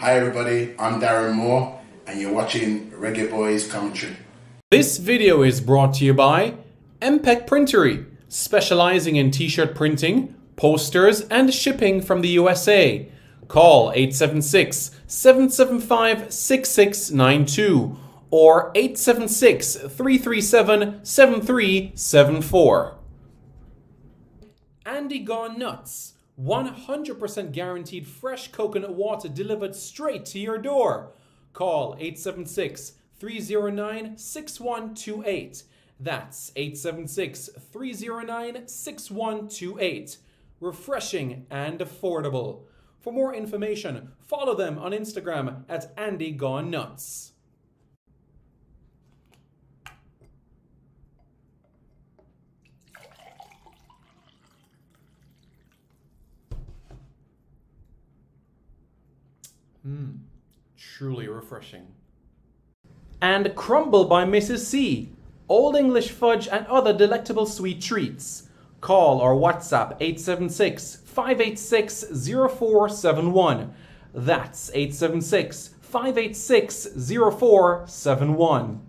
Hi everybody, I'm Darren Moore and you're watching Reggae Boys Commentary. This video is brought to you by MPEC Printery, specializing in t-shirt printing, posters, and shipping from the USA. Call 876-775-6692 or 876-337-7374. Andy Gone Nuts, 100% guaranteed fresh coconut water delivered straight to your door. Call 876-309-6128. That's 876-309-6128. Refreshing and affordable. For more information, follow them on Instagram at Andy Gone Nuts. Truly refreshing. And Crumble by Mrs. C. Old English fudge and other delectable sweet treats. Call or WhatsApp 876-586-0471. That's 876-586-0471.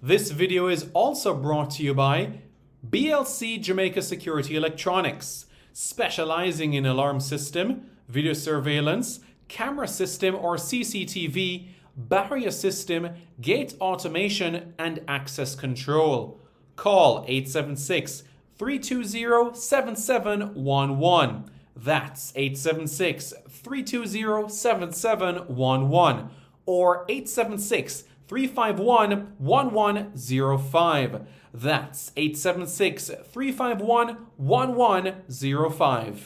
This video is also brought to you by BLC Jamaica Security Electronics, specializing in alarm system, video surveillance, camera system or CCTV, barrier system, gate automation, and access control. Call 876-320-7711. That's 876-320-7711 or 876-351-1105. That's 876-351-1105.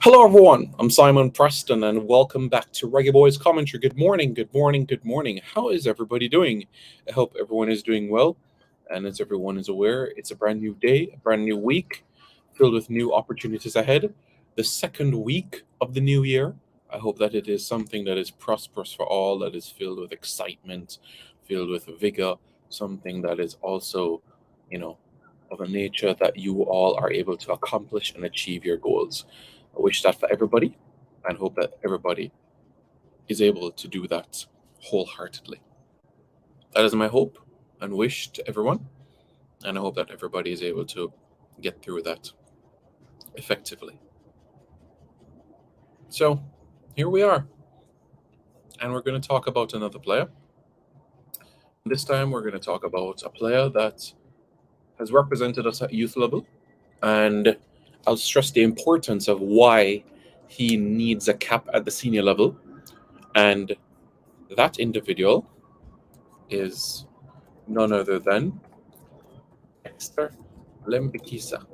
Hello everyone, I'm Simon Preston and welcome back to Reggae Boys Commentary. Good morning, good morning, good morning. How is everybody doing? I hope everyone is doing well, and as everyone is aware, it's a brand new day, a brand new week, filled with new opportunities ahead. The second week of the new year. I hope that it is something that is prosperous for all, that is filled with excitement, filled with vigor, something that is also, of a nature that you all are able to accomplish and achieve your goals. I wish that for everybody and hope that everybody is able to do that wholeheartedly. That is my hope and wish to everyone, and I hope that everybody is able to get through that effectively. So here we are, and we're going to talk about another player. This time we're going to talk about a player that has represented us at youth level, and I'll stress the importance of why he needs a cap at the senior level. And that individual is none other than Dexter Lembikisa.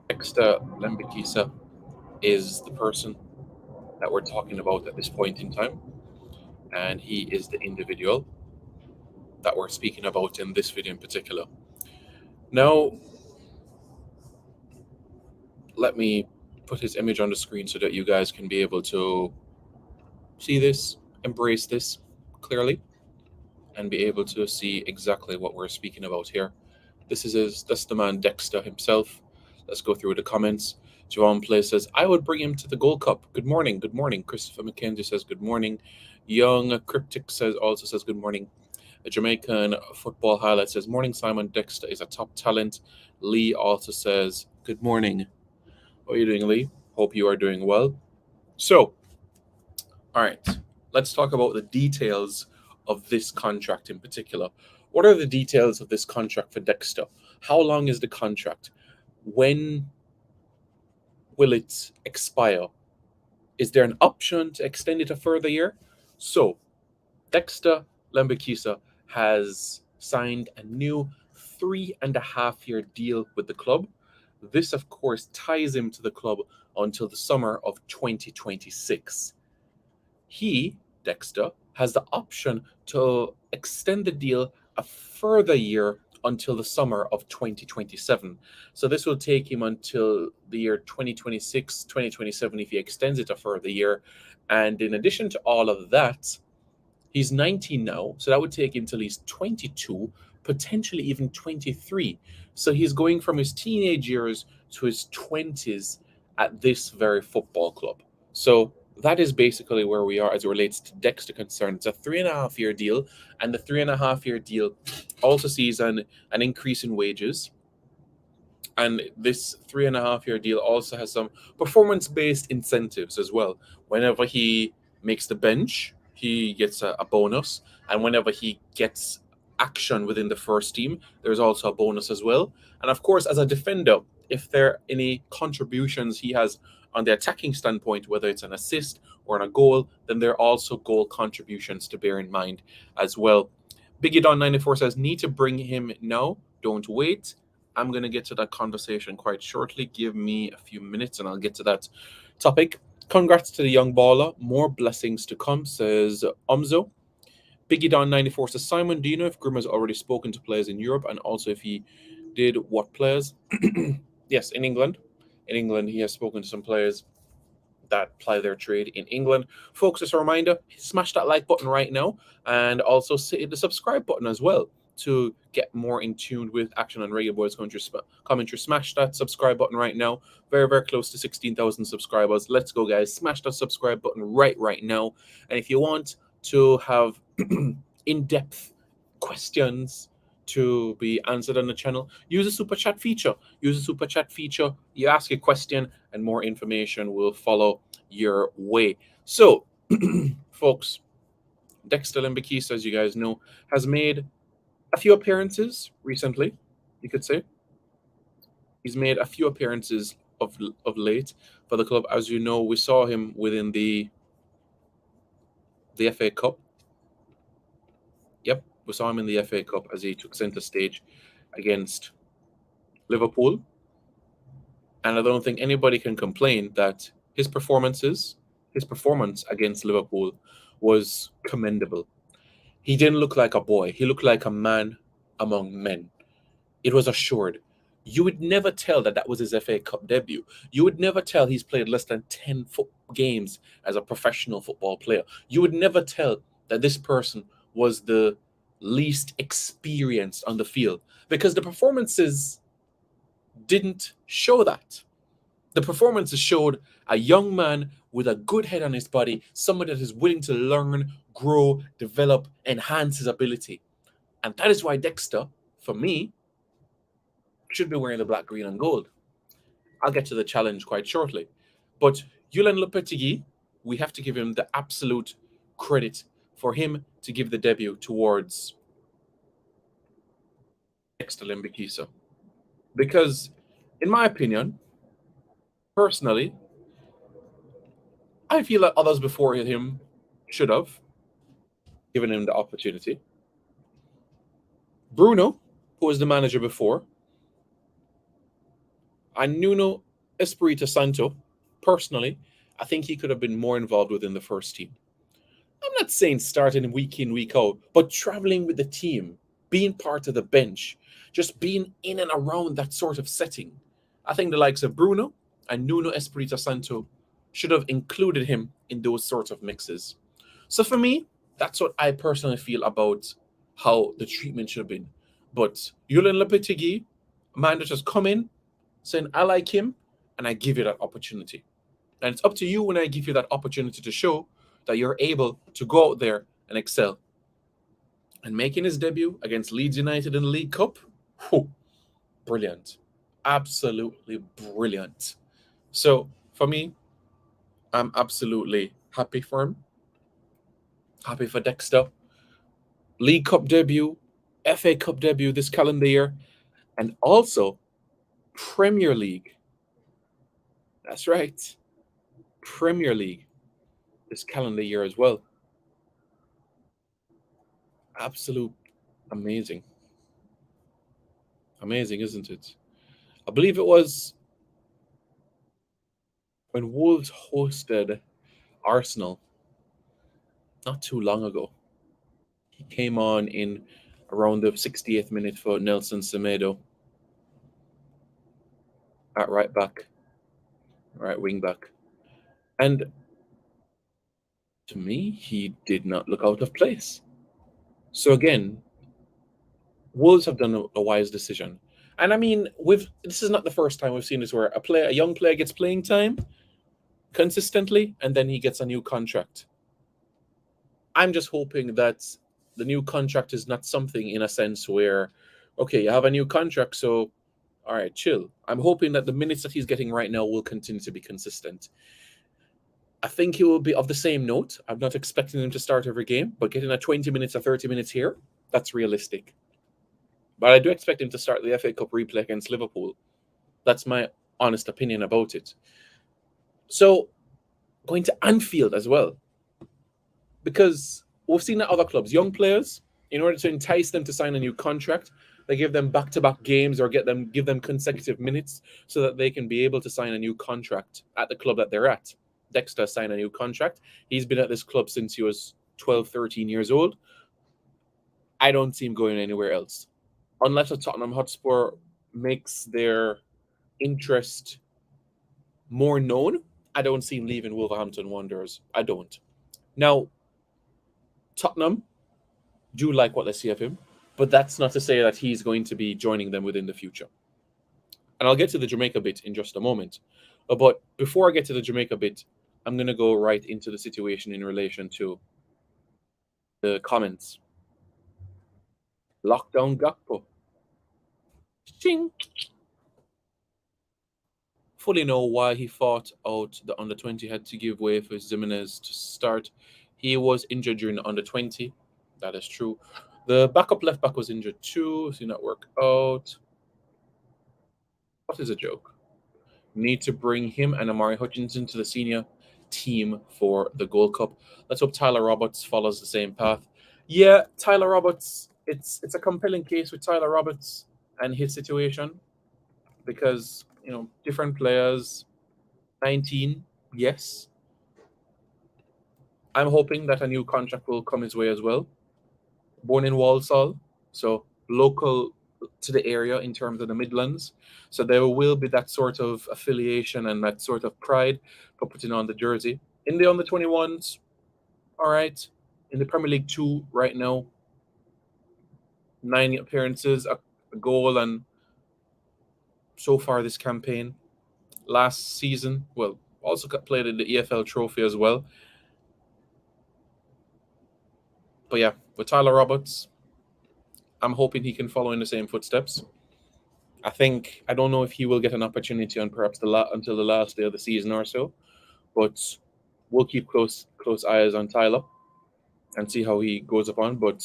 Dexter Lembikisa is the person that we're talking about at this point in time. And he is the individual that we're speaking about in this video in particular. Now, let me put his image on the screen so that you guys can be able to see this, embrace this clearly, and be able to see exactly what we're speaking about here. That's the man Dexter himself. Let's go through the comments. Javon Play says, I would bring him to the Gold Cup. Good morning, good morning. Christopher McKenzie says, good morning. Young Cryptic also says, good morning. A Jamaican Football Highlight says, morning, Simon. Dexter is a top talent. Lee also says, good morning. How are you doing, Lee? Hope you are doing well. So, all right, let's talk about the details of this contract in particular. What are the details of this contract for Dexter? How long is the contract? When will it expire? Is there an option to extend it a further year? So, Dexter Lembikisa has signed a new 3.5-year deal with the club. This, of course, ties him to the club until the summer of 2026. He, Dexter, has the option to extend the deal a further year until the summer of 2027. So this will take him until the year 2026, 2027 if he extends it a further year. And in addition to all of that, he's 19 now, so that would take him till he's 22 potentially even 23. So he's going from his teenage years to his 20s at this very football club. So that is basically where we are as it relates to Dexter concern. It's a 3.5 year deal, and the 3.5 year deal also sees an increase in wages. And this 3.5 year deal also has some performance based incentives as well. Whenever he makes the bench, he gets a bonus. And whenever he gets action within the first team, there's also a bonus as well. And of course, as a defender, if there are any contributions he has on the attacking standpoint, whether it's an assist or on a goal, then there are also goal contributions to bear in mind as well. Biggie Don 94 says, need to bring him now. Don't wait. I'm going to get to that conversation quite shortly. Give me a few minutes and I'll get to that topic. Congrats to the young baller. More blessings to come, says Umzo. Biggie Don 94 says, Simon, do you know if Grim has already spoken to players in Europe and also if he did what players? Yes, in England. In England, he has spoken to some players that ply their trade in England. Folks, just a reminder, smash that like button right now and also hit the subscribe button as well to get more in tune with Action on Reggae Boys commentary. Smash that subscribe button right now. Very, very close to 16,000 subscribers. Let's go, guys. Smash that subscribe button right now. And if you want to have in-depth questions to be answered on the channel, use the super chat feature. Use the super chat feature. You ask a question, and more information will follow your way. So, folks, Dexter Lembikisa, as you guys know, has made a few appearances recently. You could say he's made a few appearances of late for the club. As you know, we saw him within the FA Cup. Yep, we saw him in the FA Cup as he took center stage against Liverpool. And I don't think anybody can complain that his performance against Liverpool was commendable. He didn't look like a boy. He looked like a man among men. It was assured. You would never tell that that was his FA Cup debut. You would never tell he's played less than 10 games as a professional football player. You would never tell that this person was the least experienced on the field because the performances didn't show that. The performances showed a young man with a good head on his body, somebody that is willing to learn, grow, develop, enhance his ability. And that is why Dexter, for me, should be wearing the black, green, and gold. I'll get to the challenge quite shortly. But Yulen Lopetegui, we have to give him the absolute credit for him to give the debut towards Dexter Lembikisa. Because, in my opinion, personally, I feel that others before him should have given him the opportunity. Bruno, who was the manager before, and Nuno Espirito Santo, personally, I think he could have been more involved within the first team. I'm not saying starting week in, week out, but traveling with the team, being part of the bench, just being in and around that sort of setting. I think the likes of Bruno and Nuno Espirito Santo should have included him in those sorts of mixes. So for me, that's what I personally feel about how the treatment should have been. But Yulen Lopetegui, a man that just come in, saying, I like him, and I give you that opportunity. And it's up to you when I give you that opportunity to show that you're able to go out there and excel. And making his debut against Leeds United in the League Cup, whew, brilliant. Absolutely brilliant. So for me, I'm absolutely happy for him. Happy for Dexter. League Cup debut, FA Cup debut this calendar year, and also Premier League. That's right. Premier League this calendar year as well. Absolute amazing. Amazing, isn't it? I believe it was when Wolves hosted Arsenal not too long ago. He came on in around the 60th minute for Nelson Semedo at right back, right wing back. And to me, he did not look out of place. So again, Wolves have done a wise decision. And I mean, this is not the first time we've seen this where a young player gets playing time consistently and then he gets a new contract. I'm just hoping that the new contract is not something in a sense where, okay, you have a new contract, so all right, chill. I'm hoping that the minutes that he's getting right now will continue to be consistent. I think he will be of the same note. I'm not expecting him to start every game, but getting a 20 minutes or 30 minutes here, that's realistic. But I do expect him to start the FA Cup replay against Liverpool. That's my honest opinion about it. So, going to Anfield as well. Because we've seen at other clubs, young players, in order to entice them to sign a new contract, they give them back-to-back games or give them consecutive minutes so that they can be able to sign a new contract at the club that they're at. Dexter signed a new contract. He's been at this club since he was 12, 13 years old. I don't see him going anywhere else. Unless a Tottenham Hotspur makes their interest more known, I don't see him leaving Wolverhampton Wanderers. I don't. Now, Tottenham do like what they see of him, but that's not to say that he's going to be joining them within the future. And I'll get to the Jamaica bit in just a moment. But before I get to the Jamaica bit, I'm going to go right into the situation in relation to the comments. Lockdown Gakpo. Ching. Fully know why he fought out the under-20 had to give way for Jimenez to start. He was injured during the under-20. That is true. The backup left back was injured too. So did not work out. What is a joke? Need to bring him and Amari Hutchinson to the senior team for the Gold Cup. Let's hope Tyler Roberts follows the same path. Yeah, Tyler Roberts. It's a compelling case with Tyler Roberts and his situation because different players. 19, yes. I'm hoping that a new contract will come his way as well. Born in Walsall, so local to the area in terms of the Midlands. So there will be that sort of affiliation and that sort of pride for putting on the jersey. In the under-21s, all right. In the Premier League 2 right now, 9 appearances, a goal, and so far this campaign. Last season, well, also played in the EFL Trophy as well. But yeah, with Tyler Roberts, I'm hoping he can follow in the same footsteps. I don't know if he will get an opportunity on perhaps until the last day of the season or so, but we'll keep close eyes on Tyler and see how he goes upon. But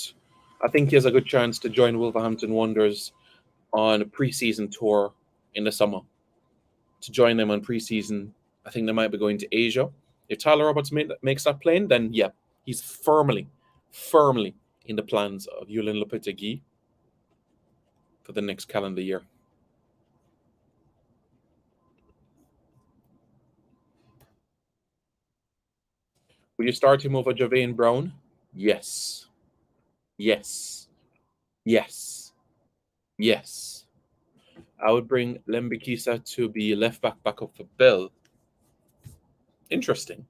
I think he has a good chance to join Wolverhampton Wanderers on a preseason tour in the summer. To join them on preseason, I think they might be going to Asia. If Tyler Roberts makes that plane, then yeah, he's firmly in the plans of Julian Lopetegui for the next calendar year. Will you start him over Javain Brown? Yes. Yes. Yes. Yes. I would bring Lembikisa to be left back up for Bell. Interesting.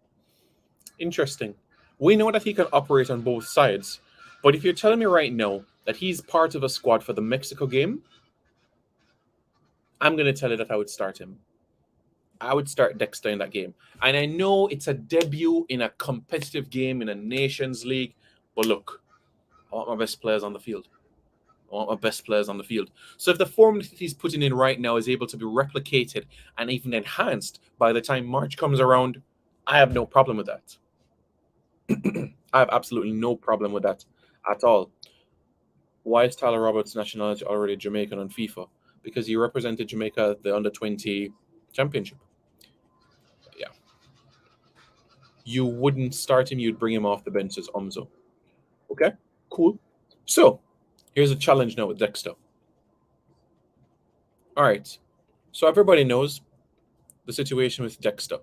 We know that he can operate on both sides, but if you're telling me right now that he's part of a squad for the Mexico game, I'm going to tell you that I would start him. I would start Dexter in that game. And I know it's a debut in a competitive game in a Nations League, but look, I want my best players on the field. So if the form that he's putting in right now is able to be replicated and even enhanced by the time March comes around, I have no problem with that. I have absolutely no problem with that at all. Why is Tyler Roberts' nationality already Jamaican on FIFA? Because he represented Jamaica at the under-20 championship. Yeah. You wouldn't start him, you'd bring him off the bench as Omzo. Okay, cool. So, here's a challenge now with Dexter. All right. So everybody knows the situation with Dexter.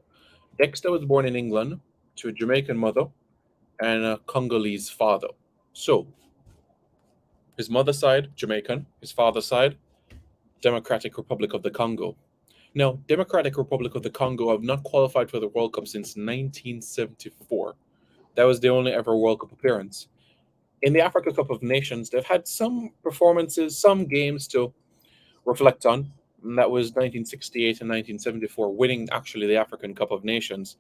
Dexter was born in England to a Jamaican mother and a Congolese father. So, his mother's side, Jamaican. His father's side, Democratic Republic of the Congo. Now, Democratic Republic of the Congo have not qualified for the World Cup since 1974. That was the only ever World Cup appearance. In the Africa Cup of Nations, they've had some performances, some games to reflect on. And that was 1968 and 1974, winning actually the African Cup of Nations.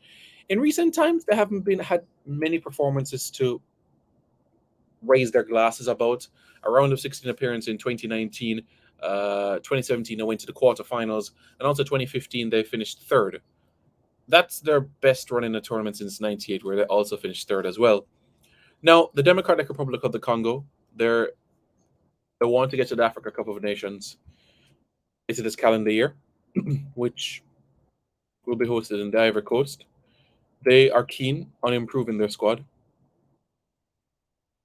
In recent times, they haven't been had many performances to raise their glasses about. A round of 16 appearance in 2019, 2017 they went to the quarterfinals, and also 2015 they finished third. That's their best run in the tournament since '98, where they also finished third as well. Now, the Democratic Republic of the Congo, they want to get to the Africa Cup of Nations into this calendar year, which will be hosted in the Ivory Coast. They are keen on improving their squad,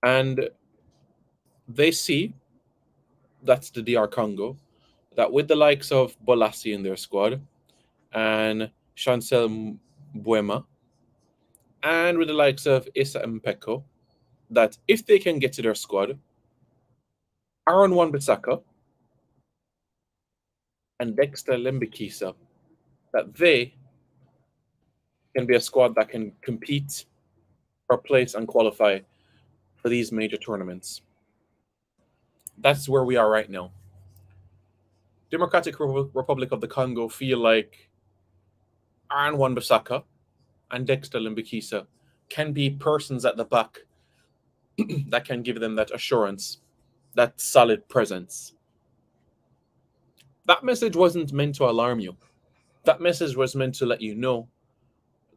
and they see that's the DR Congo that with the likes of Bolassi in their squad and Chancel Buema and with the likes of Issa Mpeko, that if they can get to their squad, Aaron Wan-Bissaka and Dexter Lembikisa, that they can be a squad that can compete for place and qualify for these major tournaments. That's where we are right now. Democratic Republic of the Congo feel like Aaron Wan-Bissaka and Dexter Lembikisa can be persons at the back that can give them that assurance, that solid presence. That message wasn't meant to alarm you. That message was meant to let you know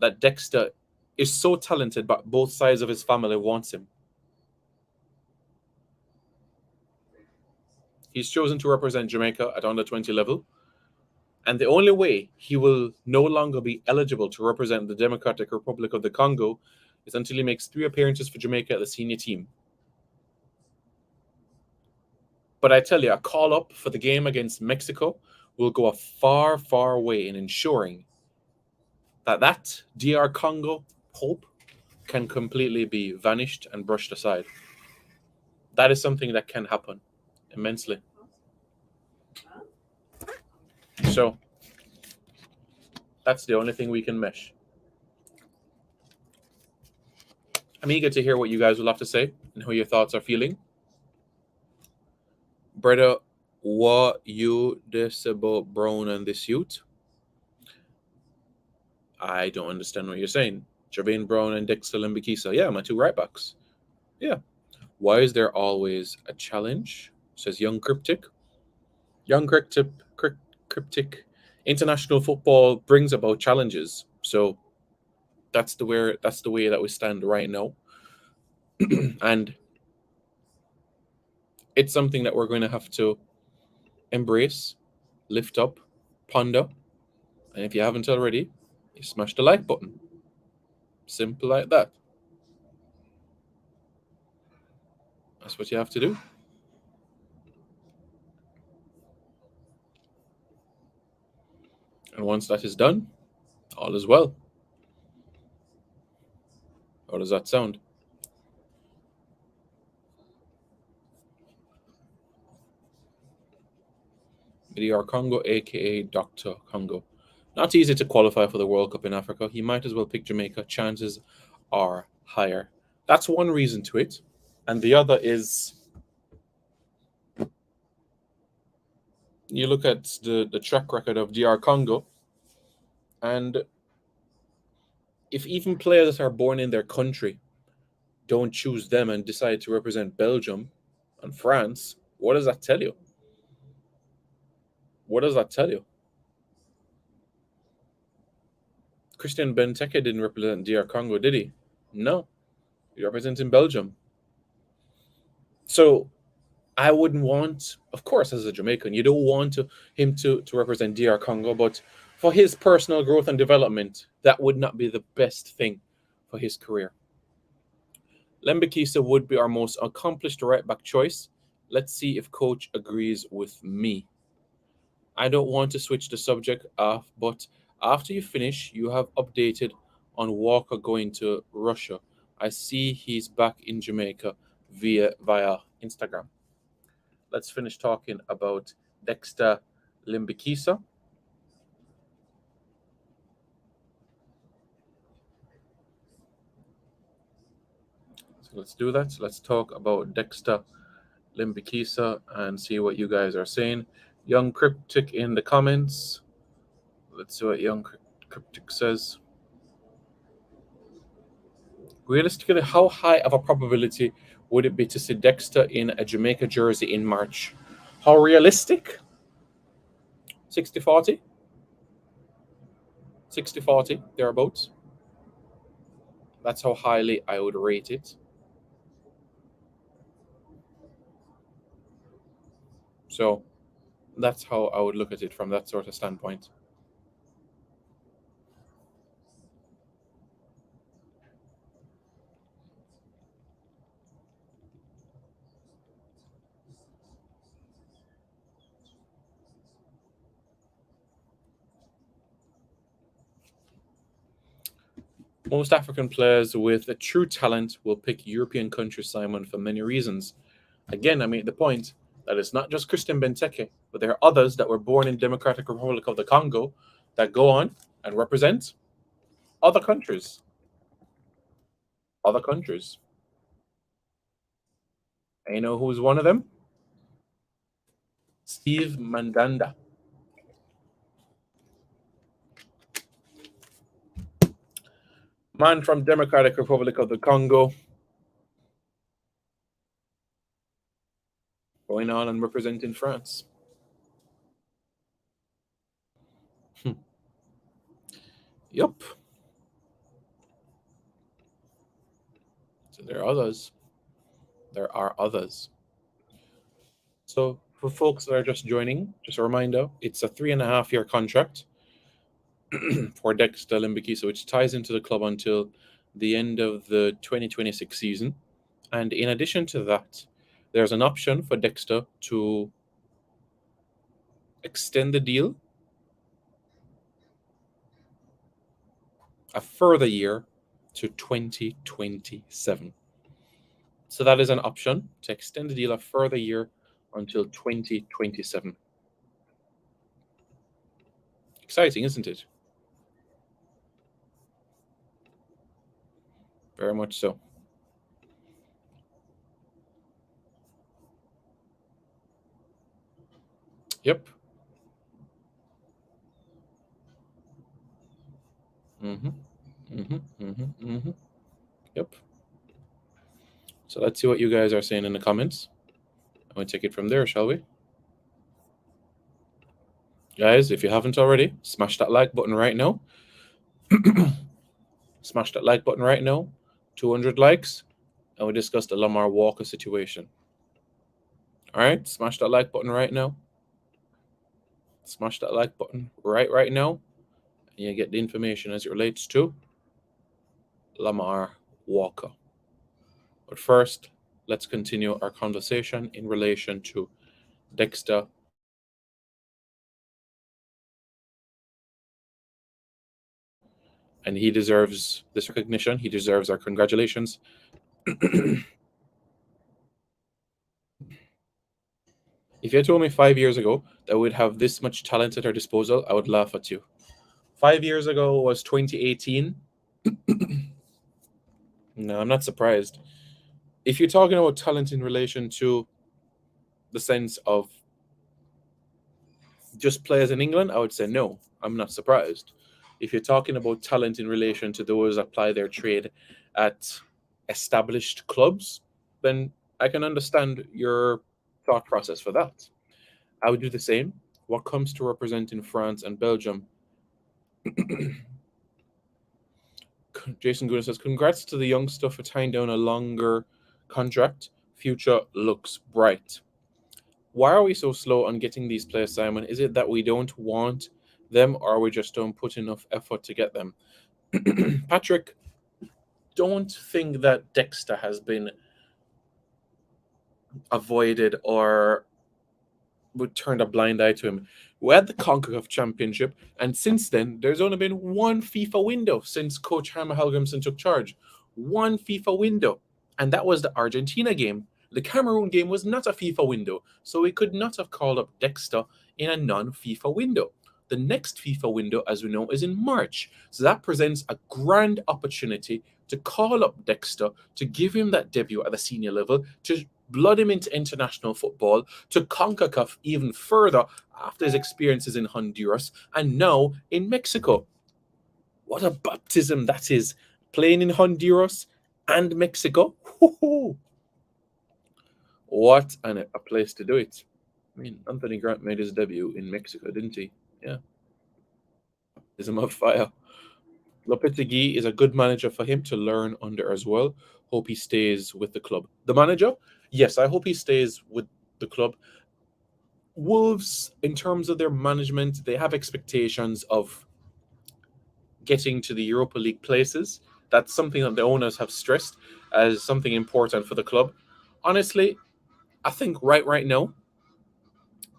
that Dexter is so talented, but both sides of his family wants him. He's chosen to represent Jamaica at under 20 level, and the only way he will no longer be eligible to represent the Democratic Republic of the Congo is until he makes 3 appearances for Jamaica at the senior team. But I tell you, a call up for the game against Mexico will go a far, far way in ensuring that DR Congo hope can completely be vanished and brushed aside. That is something that can happen immensely. So that's the only thing we can mesh. I'm eager to hear what you guys will have to say and how your thoughts are feeling. Brother, what you this about Brown and this youth? I don't understand what you're saying. Jermaine Brown and Dexter Lembikisa. Yeah, my 2 right backs. Yeah. Why is there always a challenge? Says Young Cryptic. Young Cryptic. International football brings about challenges. So that's the way that we stand right now. And it's something that we're going to have to embrace, lift up, ponder. And if you haven't already, you smash the like button. Simple like that. That's what you have to do. And once that is done, all is well. How does that sound? DR Congo, aka Dr. Congo. Not easy to qualify for the World Cup in Africa. He might as well pick Jamaica. Chances are higher. That's one reason to it. And the other is you look at the track record of DR Congo, and if even players that are born in their country don't choose them and decide to represent Belgium and France, what does that tell you? What does that tell you? Christian Benteke didn't represent DR Congo, did he? No. He represented Belgium. So I wouldn't want, of course, as a Jamaican, you don't want him to represent DR Congo, but for his personal growth and development, that would not be the best thing for his career. Lembikisa would be our most accomplished right back choice. Let's see if coach agrees with me. I don't want to switch the subject off, but after you finish, you have updated on Walker going to Russia. I see he's back in Jamaica via Instagram. Let's finish talking about Dexter Lembikisa. So let's do that. So let's talk about Dexter Lembikisa and see what you guys are saying. Young Cryptic in the comments. Let's see what Young Cryptic says. Realistically, how high of a probability would it be to see Dexter in a Jamaica jersey in March? How realistic? 60-40? 60-40, thereabouts. That's how highly I would rate it. So that's how I would look at it from that sort of standpoint. Most African players with a true talent will pick European countries, Simon, for many reasons. Again, I made the point that it's not just Christian Benteke, but there are others that were born in Democratic Republic of the Congo that go on and represent other countries. Other countries. And you know who's one of them? Steve Mandanda. Man from Democratic Republic of the Congo. Going on and representing France. Yup. So there are others. There are others. So for folks that are just joining, just a reminder, it's a 3.5-year contract for Dexter Lembikisa, which ties into the club until the end of the 2026 season. And in addition to that, there's an option for Dexter to extend the deal a further year to 2027. So that is an option to extend the deal a further year until 2027. Exciting, isn't it? Very much so. Yep. Yep. So let's see what you guys are saying in the comments. And we'll take it from there, shall we? Guys, if you haven't already, smash that like button right now. Smash that like button right now. 200 likes, and we discuss the Lamar Walker situation. All right, smash that like button right now. Smash that like button right now, and you get the information as it relates to Lamar Walker. But first, let's continue our conversation in relation to Dexter. And he deserves this recognition. He deserves our congratulations. If you had told me 5 years ago that we'd have this much talent at our disposal, I would laugh at you. 5 years ago was 2018. No, I'm not surprised. If you're talking about talent in relation to the sense of just players in England, I would say no, I'm not surprised. If you're talking about talent in relation to those that apply their trade at established clubs, then I can understand your thought process for that. I would do the same. What comes to representing France and Belgium? Jason Gooden says, congrats to the youngster for tying down a longer contract. Future looks bright. Why are we so slow on getting these players, Simon? Is it that we don't want them, or we just don't put enough effort to get them? Patrick, don't think that Dexter has been avoided or would turn a blind eye to him. We had the CONCACAF Championship, and since then, there's only been one FIFA window since Coach Hammer Helgemson took charge. One FIFA window, and that was the Argentina game. The Cameroon game was not a FIFA window, so we could not have called up Dexter in a non-FIFA window. The next FIFA window, as we know, is in March. So that presents a grand opportunity to call up Dexter, to give him that debut at the senior level, to blood him into international football, to CONCACAF even further after his experiences in Honduras and now in Mexico. What a baptism that is, playing in Honduras and Mexico. What a place to do it. I mean, Anthony Grant made his debut in Mexico, didn't he? Yeah. Is him of fire. Lopetegui is a good manager for him to learn under as well. Hope he stays with the club. The manager, yes, I hope he stays with the club. Wolves, in terms of their management, they have expectations of getting to the Europa League places. That's something that the owners have stressed as something important for the club. Honestly, I think right now,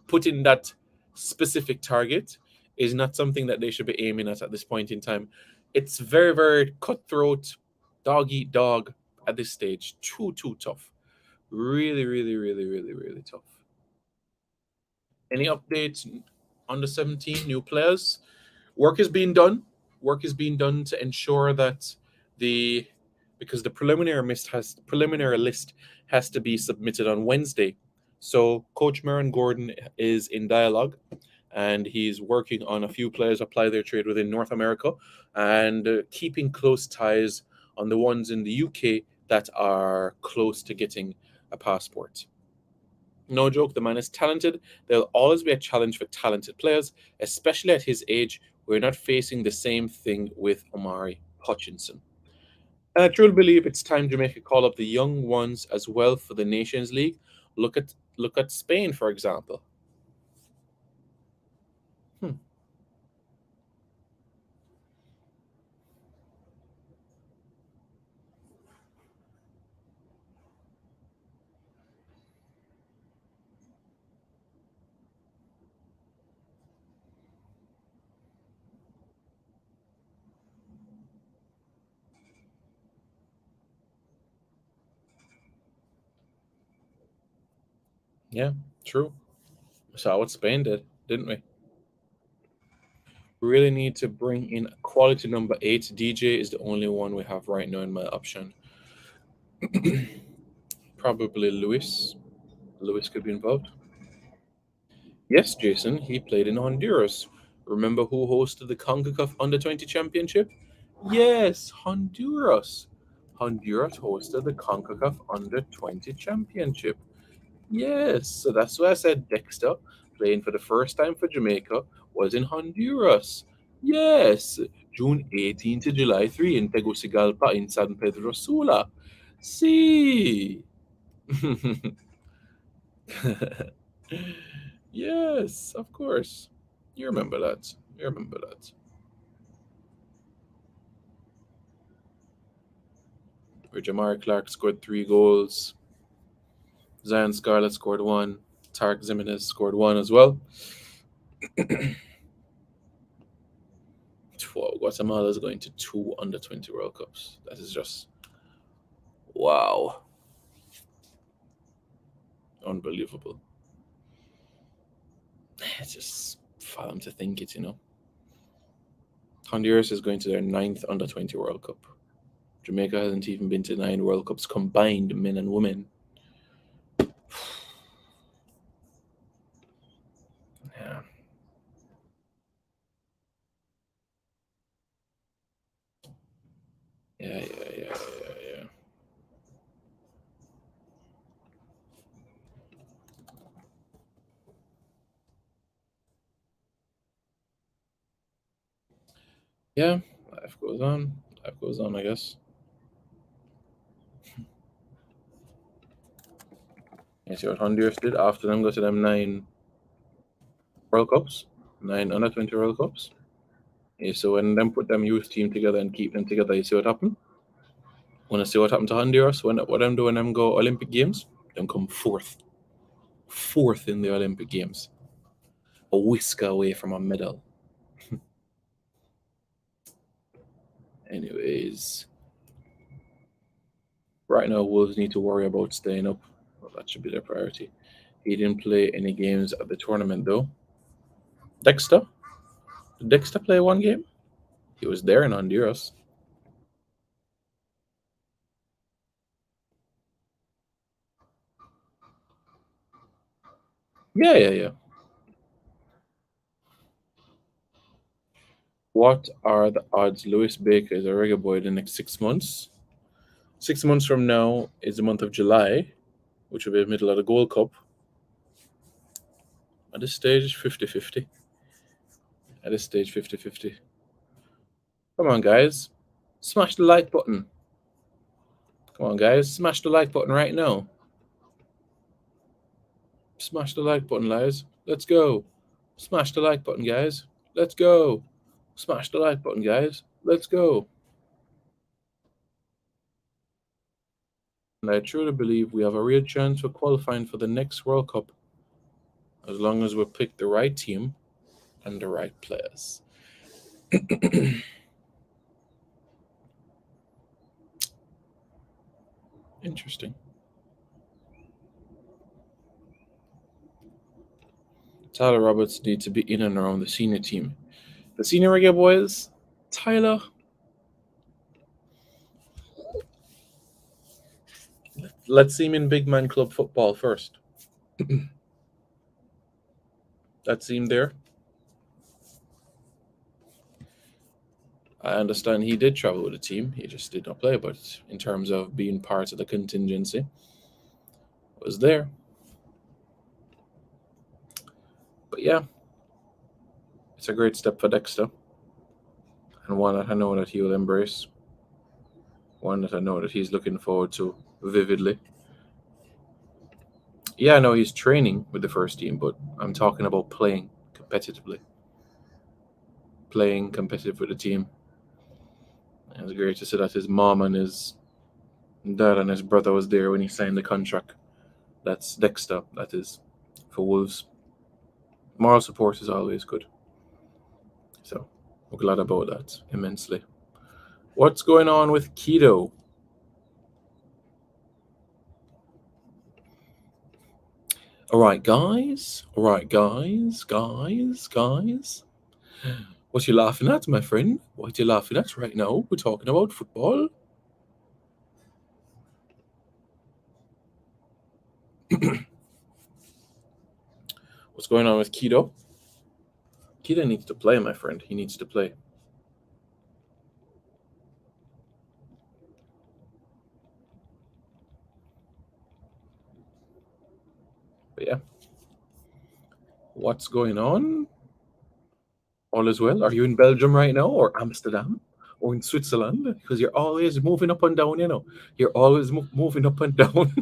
putting that specific target is not something that they should be aiming at this point in time. It's very, very cutthroat, dog eat dog at this stage. Too tough. Really, really, really, really, really tough. Any updates on the 17 new players? Work is being done. Work is being done to ensure that the because the preliminary list has to be submitted on Wednesday. So Coach Maron Gordon is in dialogue and he's working on a few players apply their trade within North America and keeping close ties on the ones in the UK that are close to getting a passport. No joke, the man is talented. There'll always be a challenge for talented players, especially at his age. We're not facing the same thing with Omari Hutchinson. And I truly believe it's time Jamaica call up the young ones as well for the Nations League. Look at Spain, for example. Hmm. Yeah, true. Saw what Spain did, didn't we? We really need to bring in quality number 8. DJ is the only one we have right now in my option. Probably Luis. Luis could be involved. Yes, Jason, he played in Honduras. Remember who hosted the CONCACAF Under 20 Championship? Yes, Honduras. Honduras hosted the CONCACAF Under 20 Championship. Yes, so that's why I said Dexter, playing for the first time for Jamaica, was in Honduras. Yes, June 18 to July 3 in Tegucigalpa in San Pedro Sula. See. Yes, of course. You remember that. You remember that. Where Jamari Clark scored 3 goals. Zion Scarlett scored 1. Tarek Zimenez scored 1 as well. Whoa, Guatemala is going to 2 under 20 World Cups. That is just wow. Unbelievable. It's just fathom to think it. Honduras is going to their 9th under 20 World Cup. Jamaica hasn't even been to 9 World Cups combined, men and women. Yeah. Yeah. Yeah, life goes on. Life goes on, I guess. You see what Honduras did after them go to them 9 World Cups, 9 under 20 World Cups. Yeah, so when them put them youth team together and keep them together, you see what happened? Wanna see what happened to Honduras when what them do when them go Olympic Games? Them come fourth. Fourth in the Olympic Games. A whisker away from a medal. Anyways, right now Wolves need to worry about staying up. Well, that should be their priority. He didn't play any games at the tournament though. Dexter? Did Dexter play one game? He was there in Honduras. Yeah. What are the odds Lewis Baker is a reggae boy the next 6 months? 6 months from now is the month of July, which will be the middle of the Gold Cup. At this stage, 50-50. At this stage, 50-50. Come on, guys. Smash the like button. Come on, guys. Smash the like button right now. Smash the like button, guys. Let's go. Smash the like button, guys. Let's go. Smash the like button, guys. Let's go. And I truly believe we have a real chance for qualifying for the next World Cup as long as we pick the right team and the right players. Interesting. Tyler Roberts needs to be in and around the senior team. The senior reggae boys, Tyler. Let's see him in big man club football first. Let's see him there. I understand he did travel with the team. He just did not play, but in terms of being part of the contingency, was there. But yeah, it's a great step for Dexter, and one that I know that he will embrace. One that I know that he's looking forward to vividly. Yeah, I know he's training with the first team, but I'm talking about playing competitively. Playing competitive with the team. It was great to see that his mom and his dad and his brother was there when he signed the contract. That's Dexter, that is, for Wolves. Moral support is always good. So we're glad about that immensely. What's going on with Keto? All right, guys. Guys. What you laughing at, my friend? What you laughing at right now? We're talking about football. What's going on with Keto? Keto needs to play, my friend. He needs to play. But yeah. What's going on? All is well. Are you in Belgium right now, or Amsterdam, or in Switzerland? Because you're always moving up and down, you know. You're always moving up and down.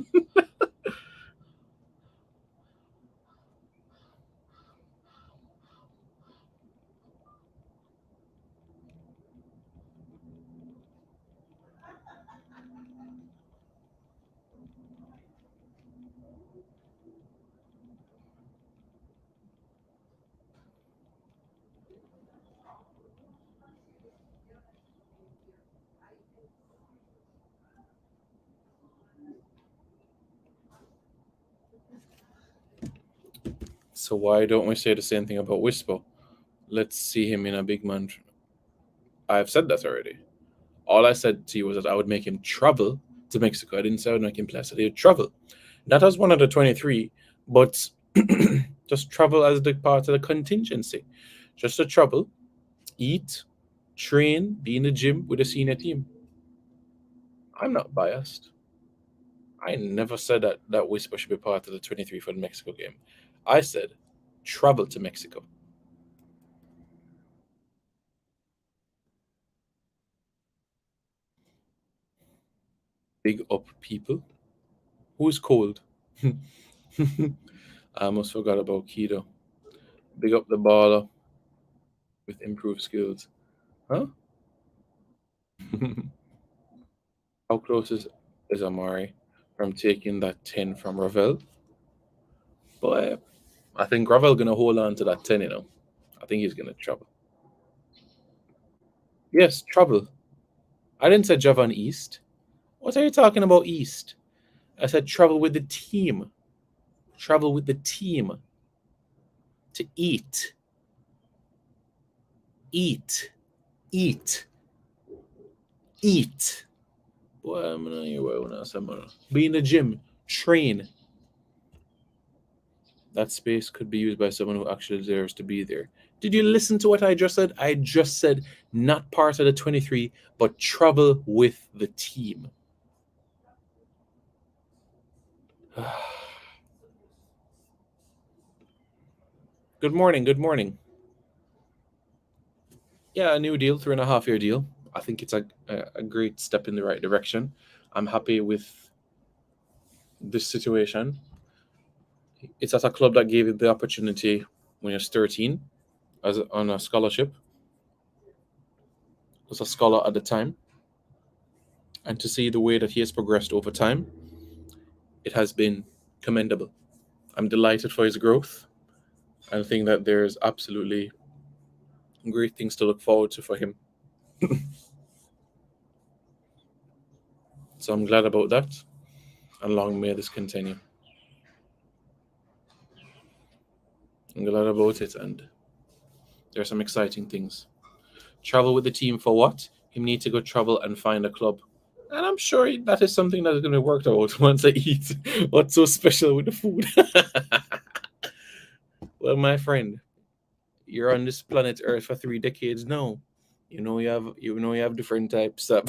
So why don't we say the same thing about Whisper? Let's see him in a big man. I've said that already. All I said to you was that I would make him travel to Mexico. I didn't say I would make him play. I said he'd travel. Not as one of the 23, but just travel as the part of the contingency. Just to travel, eat, train, be in the gym with the senior team. I'm not biased. I never said that Whisper should be part of the 23 for the Mexico game. I said travel to Mexico. Big up people. Who's cold? I almost forgot about Keto. Big up the baller with improved skills. Huh? How close is Amari from taking that 10 from Ravel? Boy, I think Ravel gonna hold on to that 10, you know. I think he's gonna travel. Yes, travel. I didn't say Javan East. What are you talking about East? I said travel with the team. Travel with the team to eat. Eat. Eat. Eat. Boy, I'm gonna be in the gym. Train. That space could be used by someone who actually deserves to be there. Did you listen to what I just said? I just said not part of the 23, but travel with the team. Good morning. Good morning. Yeah, a new deal, 3.5 year deal. I think it's a great step in the right direction. I'm happy with this situation. It's at a club that gave you the opportunity when you're 13 on a scholarship. Was a scholar at the time. And to see the way that he has progressed over time, it has been commendable. I'm delighted for his growth. I think that there's absolutely great things to look forward to for him. So I'm glad about that. And long may this continue. I'm glad about it, and there are some exciting things. Travel with the team for what? Him need to go travel and find a club. And I'm sure that is something that is going to be worked out once I eat. What's so special with the food? Well, my friend, you're on this planet Earth for 3 decades now. You have different types of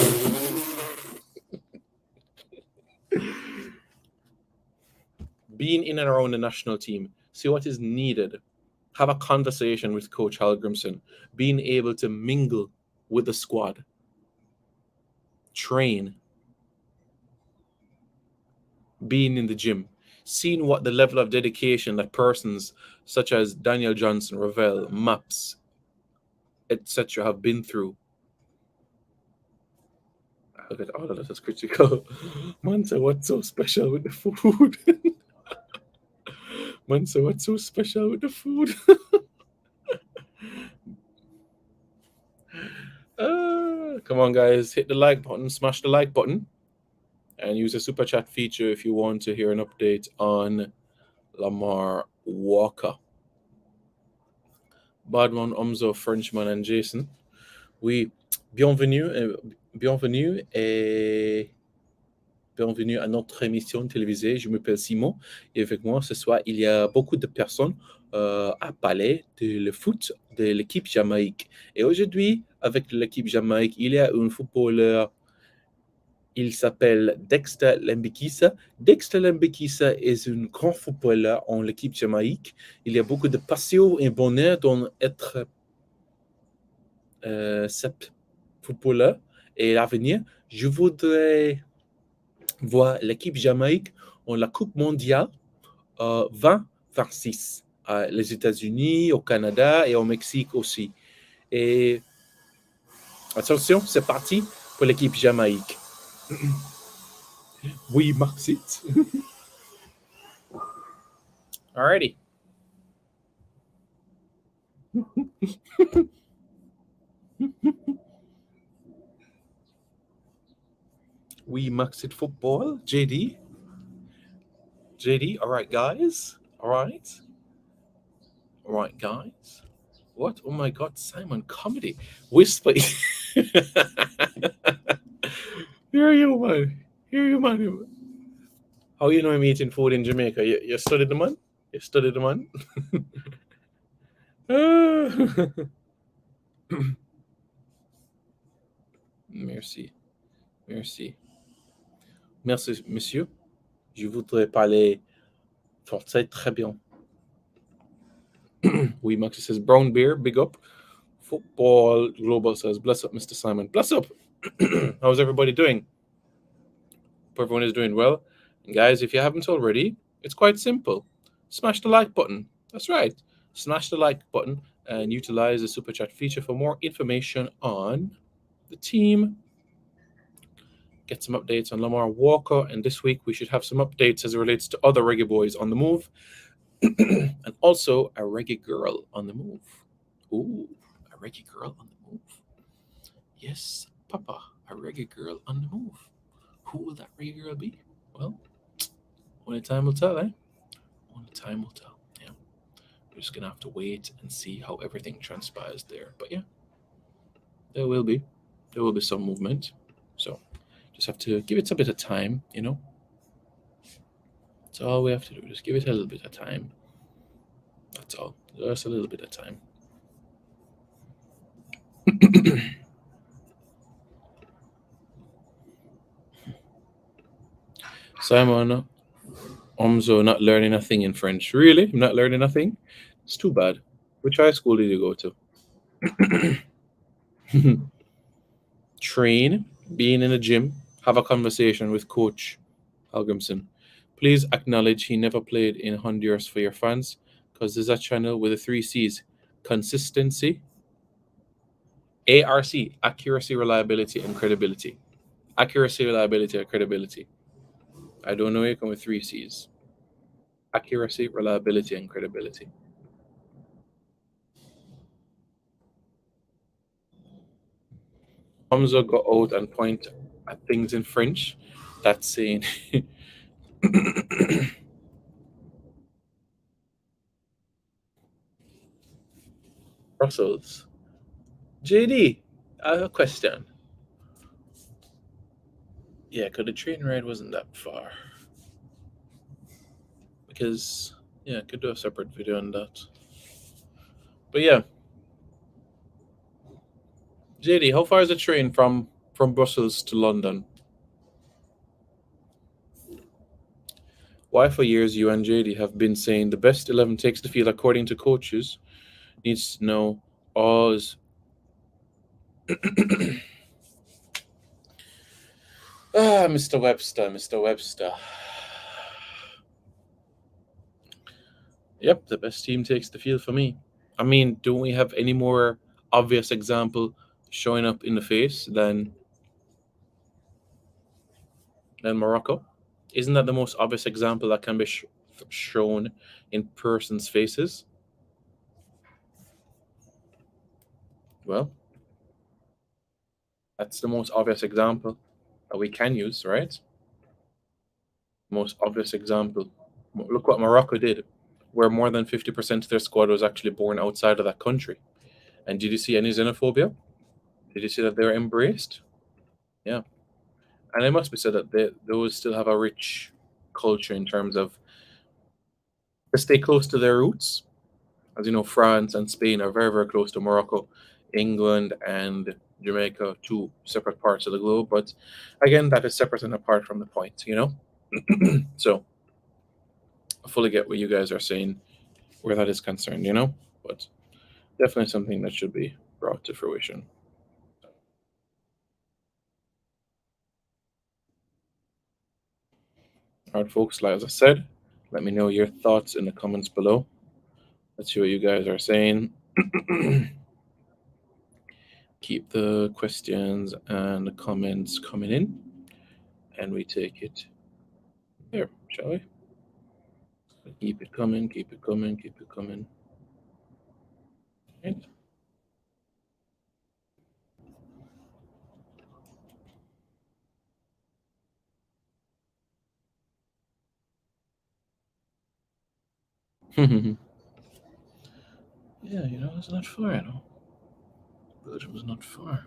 being in and around the national team. See what is needed. Have a conversation with Coach Hallgrimson. Being able to mingle with the squad. Train. Being in the gym. Seeing what the level of dedication that persons such as Daniel Johnson, Ravel, Maps, etc. have been through. Look at all of that is critical. Man said, what's so special with the food? Man said, what's so special with the food? Come on, guys. Hit the like button, smash the like button, and use the super chat feature if you want to hear an update on Lamar Walker. Badman, Omzo, Frenchman, and Jason. Oui, bienvenue à notre émission télévisée. Je m'appelle Simon et avec moi ce soir, il y a beaucoup de personnes à parler de le foot de l'équipe Jamaïque. Et aujourd'hui, avec l'équipe Jamaïque, il y a un footballeur, il s'appelle Dexter Lembikisa. Dexter Lembikisa est un grand footballeur en l'équipe Jamaïque. Il y a beaucoup de passion et bonheur dans être ce footballeur. Et à l'avenir, je voudrais voir l'équipe Jamaïque en la Coupe mondiale 2026, les États-Unis, au Canada et au Mexique aussi. Et attention, c'est parti pour l'équipe Jamaïque. Oui, Maxit. Alrighty. We Maxit football, JD. All right, guys. All right, guys. What? Oh my God, Simon, comedy. Whisper. Here you, man. How you know I'm eating food in Jamaica? You studied the man? You studied the man? Merci. Merci, monsieur. Je voudrais parler français très bien. Oui, Max says, brown beer, big up. Football Global says, bless up, Mr. Simon. Bless up. How's everybody doing? Hope everyone is doing well. And guys, if you haven't already, it's quite simple. Smash the like button. That's right. Smash the like button and utilize the super chat feature for more information on the team. Get some updates on Lamar Walker, and this week we should have some updates as it relates to other reggae boys on the move, and also a reggae girl on the move. Ooh, a reggae girl on the move. Yes, Papa, a reggae girl on the move. Who will that reggae girl be? Well, only time will tell, eh? Only time will tell. Yeah, we're just gonna have to wait and see how everything transpires there. But yeah, there will be some movement. So just have to give it a bit of time, you know. That's all we have to do. Just give it a little bit of time. That's all. Just a little bit of time. Simon Omzo not learning a thing in French. Really? I'm not learning nothing? It's too bad. Which high school did you go to? Train, being in a gym, have a conversation with Coach Algrimson. Please acknowledge he never played in Honduras for your fans, because there's a channel with the three C's: consistency, ARC, accuracy, reliability, and credibility. Accuracy, reliability, and credibility. I don't know where you come with three C's. Accuracy, reliability, and credibility. Hamza got out and point at things in French. That's saying Brussels. JD, I have a question. Yeah, because the train ride wasn't that far. Because, yeah, I could do a separate video on that. But yeah, JD, how far is the train from Brussels to London? Why for years you and JD have been saying the best 11 takes the field according to coaches needs to know all is Mr. Webster, Mr. Webster. Yep, the best team takes the field for me. I mean, don't we have any more obvious example showing up in the face than Morocco? Isn't that the most obvious example that can be shown in persons' faces? Well, that's the most obvious example that we can use, right? Most obvious example. Look what Morocco did, where more than 50% of their squad was actually born outside of that country. And did you see any xenophobia? Did you see that they were embraced? Yeah. And it must be said that those still have a rich culture in terms of to stay close to their roots. As you know, France and Spain are very, very close to Morocco, England and Jamaica, two separate parts of the globe. But again, that is separate and apart from the point, you know? So I fully get what you guys are saying where that is concerned, you know? But definitely something that should be brought to fruition. All right, folks, like as I said, let me know your thoughts in the comments below. Let's see what you guys are saying. Keep the questions and the comments coming in, and we take it there, shall we? Keep it coming, keep it coming, keep it coming. Right. Yeah, you know, it's not far, you know. Belgium is not far.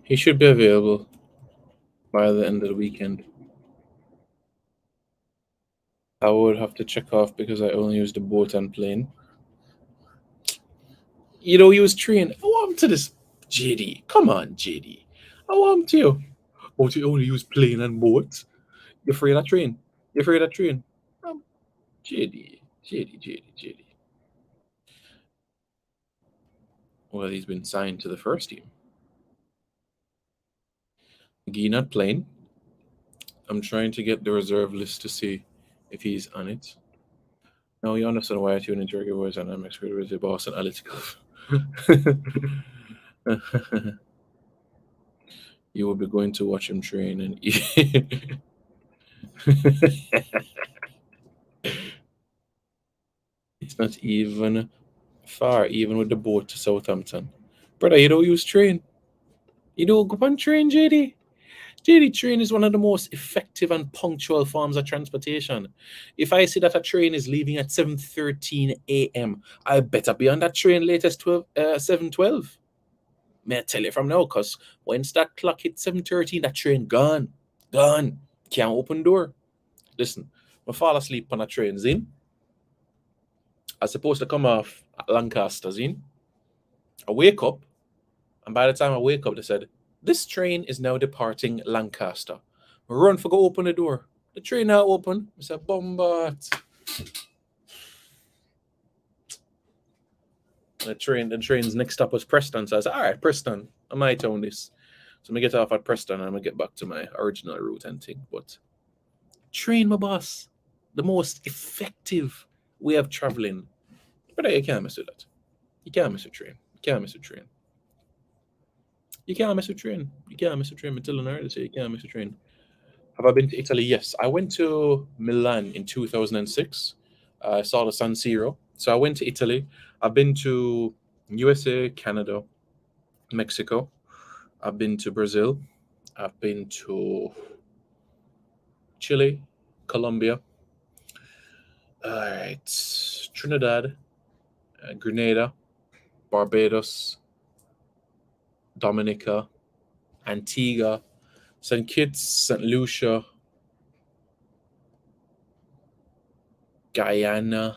He should be available by the end of the weekend. I would have to check off because I only use the boat and plane. You know, he was trained. I want him to this JD. Come on, JD. I want him to. Oh, to only use plane and boat. You're afraid of train. You're afraid of train. JD, JD, JD, JD. Well, he's been signed to the first team. Guy not playing. I'm trying to get the reserve list to see if he's on it. Now you understand why I tune into Reggae Boys and I'm experienced with the Boston Analytical. You will be going to watch him train and it's not even far, even with the boat to Southampton. Brother, you don't use train. You don't go on train, JD. JD, train is one of the most effective and punctual forms of transportation. If I see that a train is leaving at 7:13 a.m., I better be on that train latest 7:12. May I tell you from now, cause once that clock hit 7:13, that train gone. Gone. Can't open door. Listen, I fall asleep on a train, Zin. I was supposed to come off at Lancaster, Zin. I wake up, and by the time I wake up, they said, this train is now departing Lancaster. I run for go open the door. The train now open. I said, Bombard. The train's next stop was Preston. So I said, all right, Preston, I might own this. So I'm gonna get off at Preston and I'm gonna get back to my original route and thing. But train, my boss, the most effective way of traveling. But you can't mess with that. You can't miss a train. You can't miss a train. You can't miss a train. You can't miss a train. I'm telling her to say you can't miss a train. Have I been to Italy? Yes. I went to Milan in 2006. I saw the San Siro. So I went to Italy. I've been to USA, Canada, Mexico. I've been to Brazil. I've been to Chile, Colombia. All right. Trinidad, Grenada, Barbados, Dominica, Antigua, St. Kitts, St. Lucia, Guyana.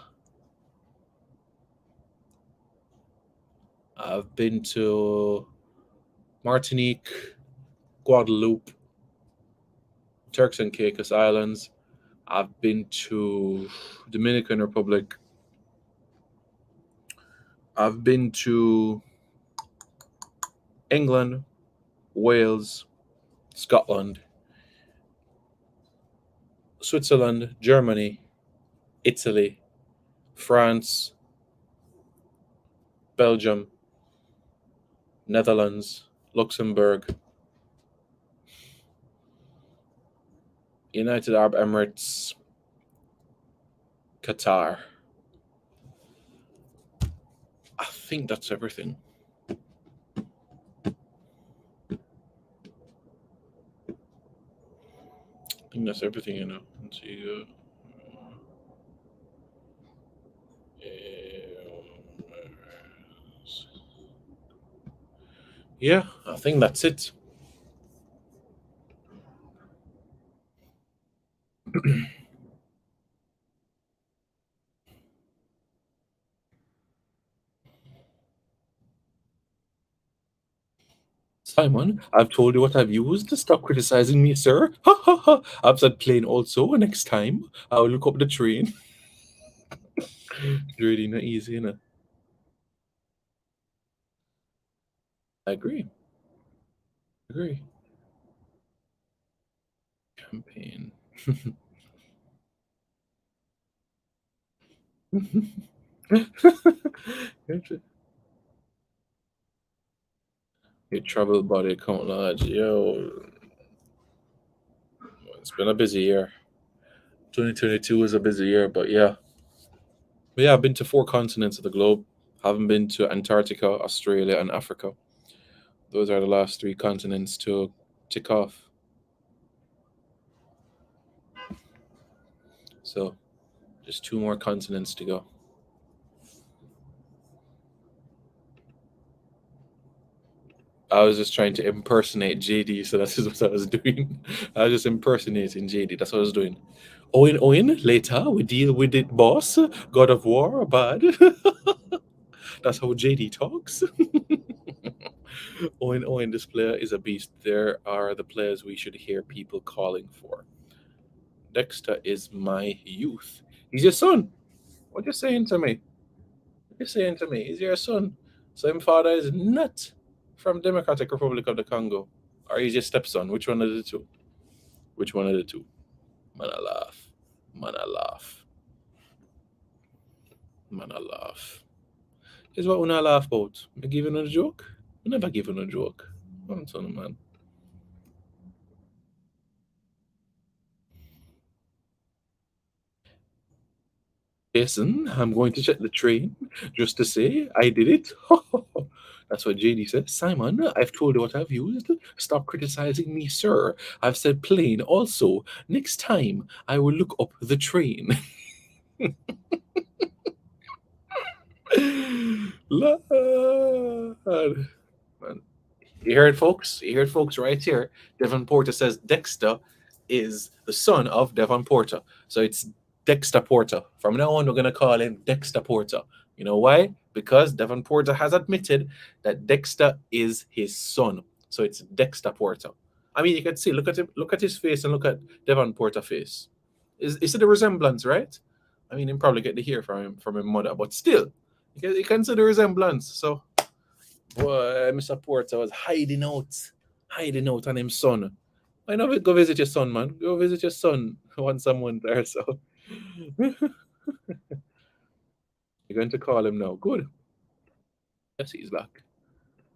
I've been to Martinique, Guadeloupe, Turks and Caicos Islands. I've been to Dominican Republic. I've been to England, Wales, Scotland, Switzerland, Germany, Italy, France, Belgium, Netherlands, Luxembourg, United Arab Emirates, Qatar. I think that's everything. I think that's everything, you know. Let's see. Yeah, I think that's it. Simon, I've told you what I've used. Stop criticizing me, sir. Ha ha ha. I've said plain also. Next time, I'll look up the train. It's really not easy, you know. I agree. Agree. Campaign. Your travel body count large. Yo, it's been a busy year. 2022 was a busy year, but yeah. But yeah, I've been to 4 continents of the globe. Haven't been to Antarctica, Australia, and Africa. Those are the last 3 continents to tick off. So just 2 more continents to go. I was just trying to impersonate JD, so that's what I was doing. I was just impersonating JD. That's what I was doing. Owen, Owen, later we deal with it, boss. God of War, bad. That's how JD talks. Owen, Owen, this player is a beast. There are the players we should hear people calling for. Dexter is my youth. He's your son. What you saying to me? What you saying to me? He's your son. So his father is not from Democratic Republic of the Congo. Or he's your stepson. Which one of the two? Which one of the two? Man, I laugh. Man, I laugh. Man, I laugh. Is what when I laugh about. I give you a joke? I never give you a joke. I'm telling you, man. Jason, I'm going to check the train just to say I did it. That's what JD said. Simon, I've told you what I've used. Stop criticizing me, sir. I've said plain also. Next time, I will look up the train. Lord. Man. You heard, folks? You heard, folks, right here. Devon Porter says Dexter is the son of Devon Porter. So it's Dexter Porter. From now on, we're going to call him Dexter Porter. You know why? Because Devon Porter has admitted that Dexter is his son. So it's Dexter Porter. I mean, you can see, look at him, look at his face and look at Devon Porter's face. Is it a resemblance, right? I mean, you probably get to hear from his mother, but still, you can see the resemblance. So boy, Mr. Porter was hiding out on his son. Why not go visit your son, man? Go visit your son once someone there. So you're going to call him now. Good. Yes, he's back.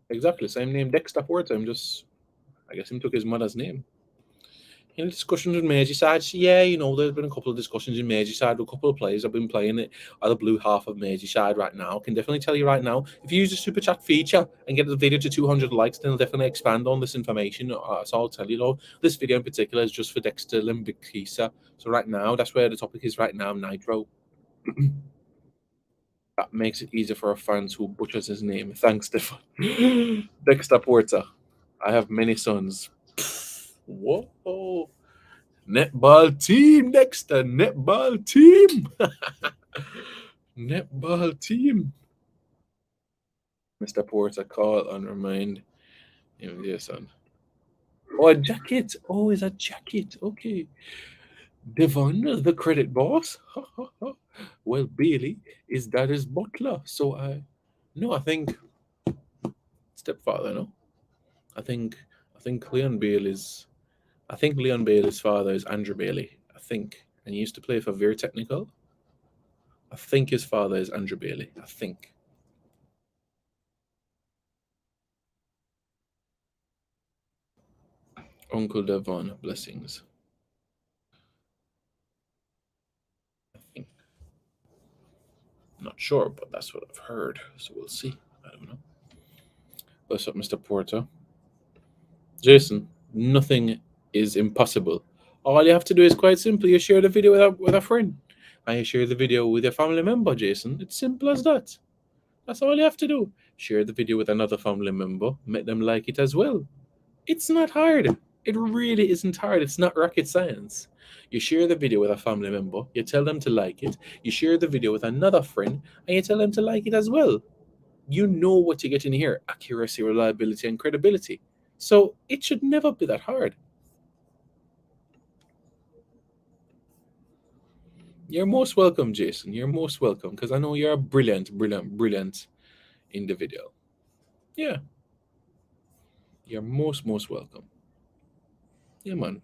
Exactly. Same name, Dexter Porter. I guess he took his mother's name. Discussions with Merseyside. Yeah, there's been a couple of discussions in Merseyside with a couple of players have been playing it at the blue half of Merseyside right now. I can definitely tell you right now, if you use the super chat feature and get the video to 200 likes, then I'll definitely expand on this information. So I'll tell you, though, this video in particular is just for Dexter Lembikisa. So right now, that's where the topic is right now, Nitro. That makes it easier for our fans who butchers his name. Thanks, Stefan. Dexter Porter. I have many sons. Whoa. Netball team, Dexter. Netball team. Netball team. Mr. Porter, call and remind him, dear son. Oh, a jacket. Oh, it's a jacket. Okay. Devon, the credit boss. Well, Bailey is that his butler. So no, I think stepfather. No, I think Leon Bailey's. I think Leon Bailey's father is Andrew Bailey. I think, and he used to play for Very Technical. I think his father is Andrew Bailey. I think. Uncle Devon, blessings. I think. Not sure, but that's what I've heard. So we'll see. I don't know. What's up, Mr. Porter? Jason, nothing is impossible. All you have to do is quite simple. You share the video with a friend. And you share the video with your family member, Jason. It's simple as that. That's all you have to do. Share the video with another family member. Make them like it as well. It's not hard. It really isn't hard. It's not rocket science. You share the video with a family member. You tell them to like it. You share the video with another friend. And you tell them to like it as well. You know what you get in here: accuracy, reliability, and credibility. So it should never be that hard. You're most welcome, Jason. You're most welcome because I know you're a brilliant individual. Yeah, you're most welcome. Yeah, man.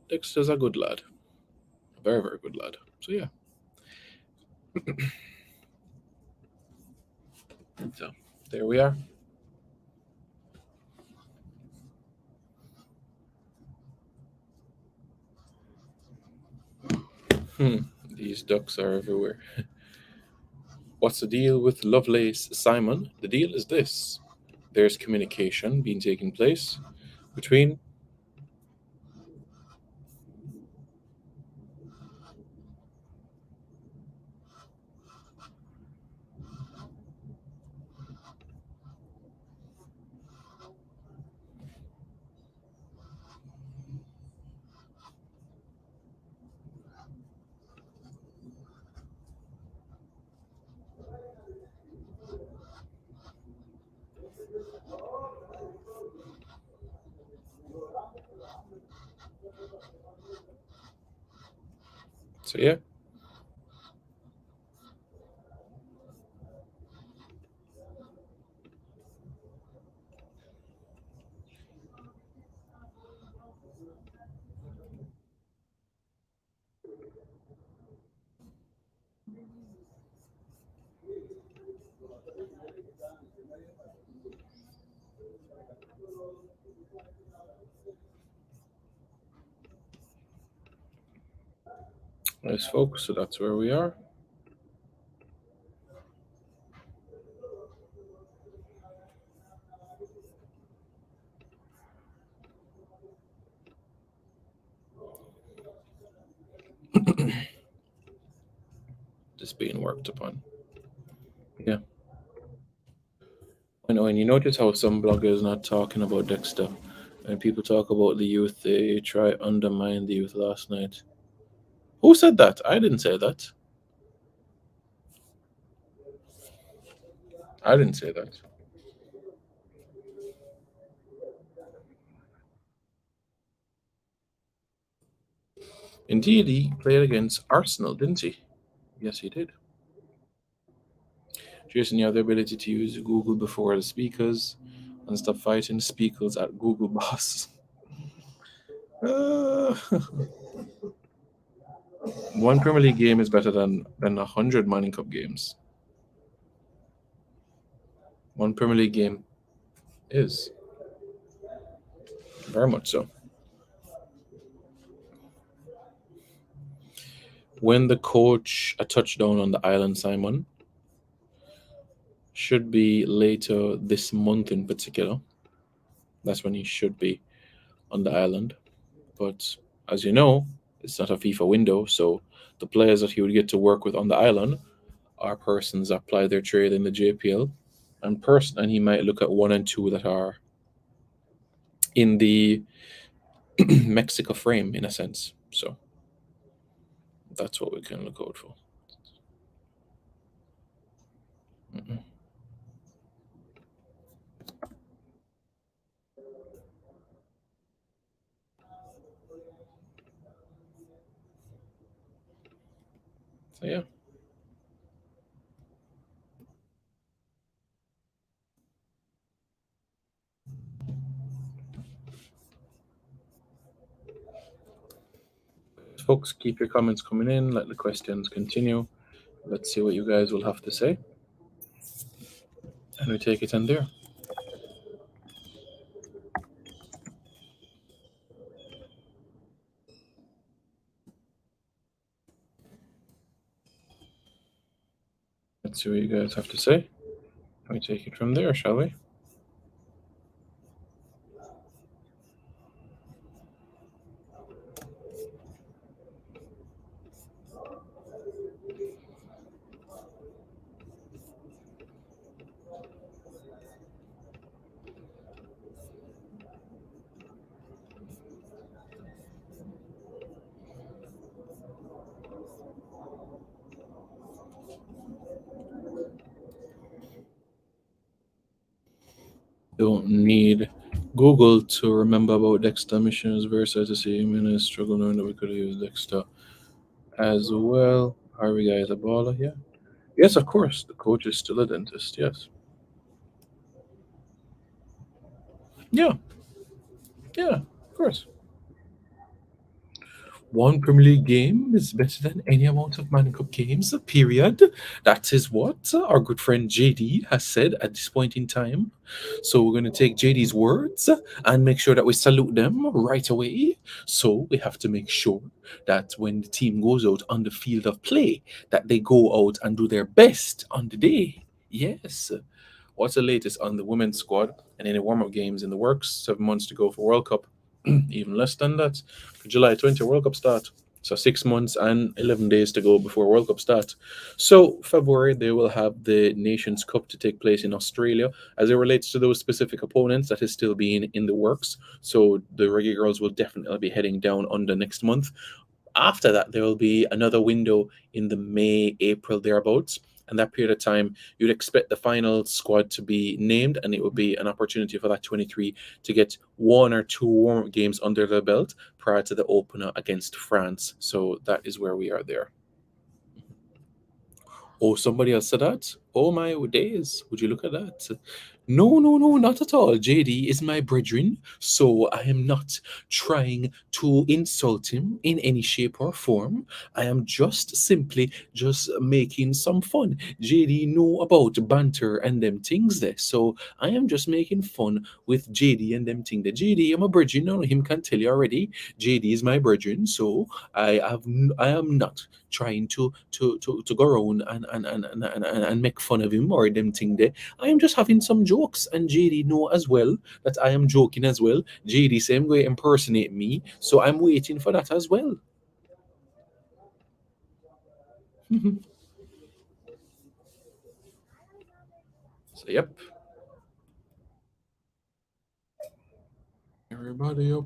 Dexter's a good lad. A very good lad. So, yeah. So, there we are. These ducks are everywhere. What's the deal with Lovelace Simon? The deal is this: there's communication being taking place between. So, yeah. Nice, folks. So, that's where we are. Just being worked upon. Yeah. And you notice how some bloggers not talking about Dexter, and people talk about the youth, they try undermine the youth last night. Who said that? I didn't say that. I didn't say that. Indeed, he played against Arsenal, didn't he? Yes, he did. Jason, you have the ability to use Google before the speakers and stop fighting speakers at Google Boss. Uh, one Premier League game is better than 100 Mining Cup games. One Premier League game is very much so. When the coach a touchdown on the island, Simon, should be later this month in particular. That's when he should be on the island. But as you know, it's not a FIFA window, so the players that he would get to work with on the island are persons that apply their trade in the JPL, and he might look at one and two that are in the Mexico frame in a sense. So that's what we can look out for. Mhm. So yeah, folks, keep your comments coming in. Let the questions continue. Let's see what you guys will have to say, and we take it in there. Let's see what you guys have to say. And we take it from there, shall we? Don't need Google to remember about Dexter missions versus to see him in a struggle knowing that we could have used Dexter as well. Harvey guy is a baller, yeah. Yes, of course. The coach is still a dentist, yes. Yeah, yeah, of course. One Premier League game is better than any amount of Man Cup games, period. That is what our good friend JD has said at this point in time. So we're going to take JD's words and make sure that we salute them right away. So we have to make sure that when the team goes out on the field of play, that they go out and do their best on the day. Yes. What's the latest on the women's squad and any warm-up games in the works? 7 months to go for World Cup. Even less than that. July 20 World Cup start. So 6 months and 11 days to go before World Cup start. So February they will have the Nations Cup to take place in Australia. As it relates to those specific opponents, that is still being in the works. So the Reggae Girls will definitely be heading down under next month. After that, there will be another window in the May, April thereabouts. And that period of time, you'd expect the final squad to be named, and it would be an opportunity for that 23 to get one or two warm-up games under their belt prior to the opener against France. So that is where we are there. Oh, somebody else said that? Oh my days. Would you look at that? No, no, no, not at all. JD is my brethren, so I am not trying to insult him in any shape or form. I am just making some fun. JD know about banter and them things there, so I am just making fun with JD and them things there. JD, I'm a brethren, no, him can tell you already. JD is my brethren, so I am not trying to go around and make fun of him or them thing there. I am just having some jokes, and JD know as well that I am joking as well. JD same way impersonate me, so I'm waiting for that as well. So yep. Everybody up.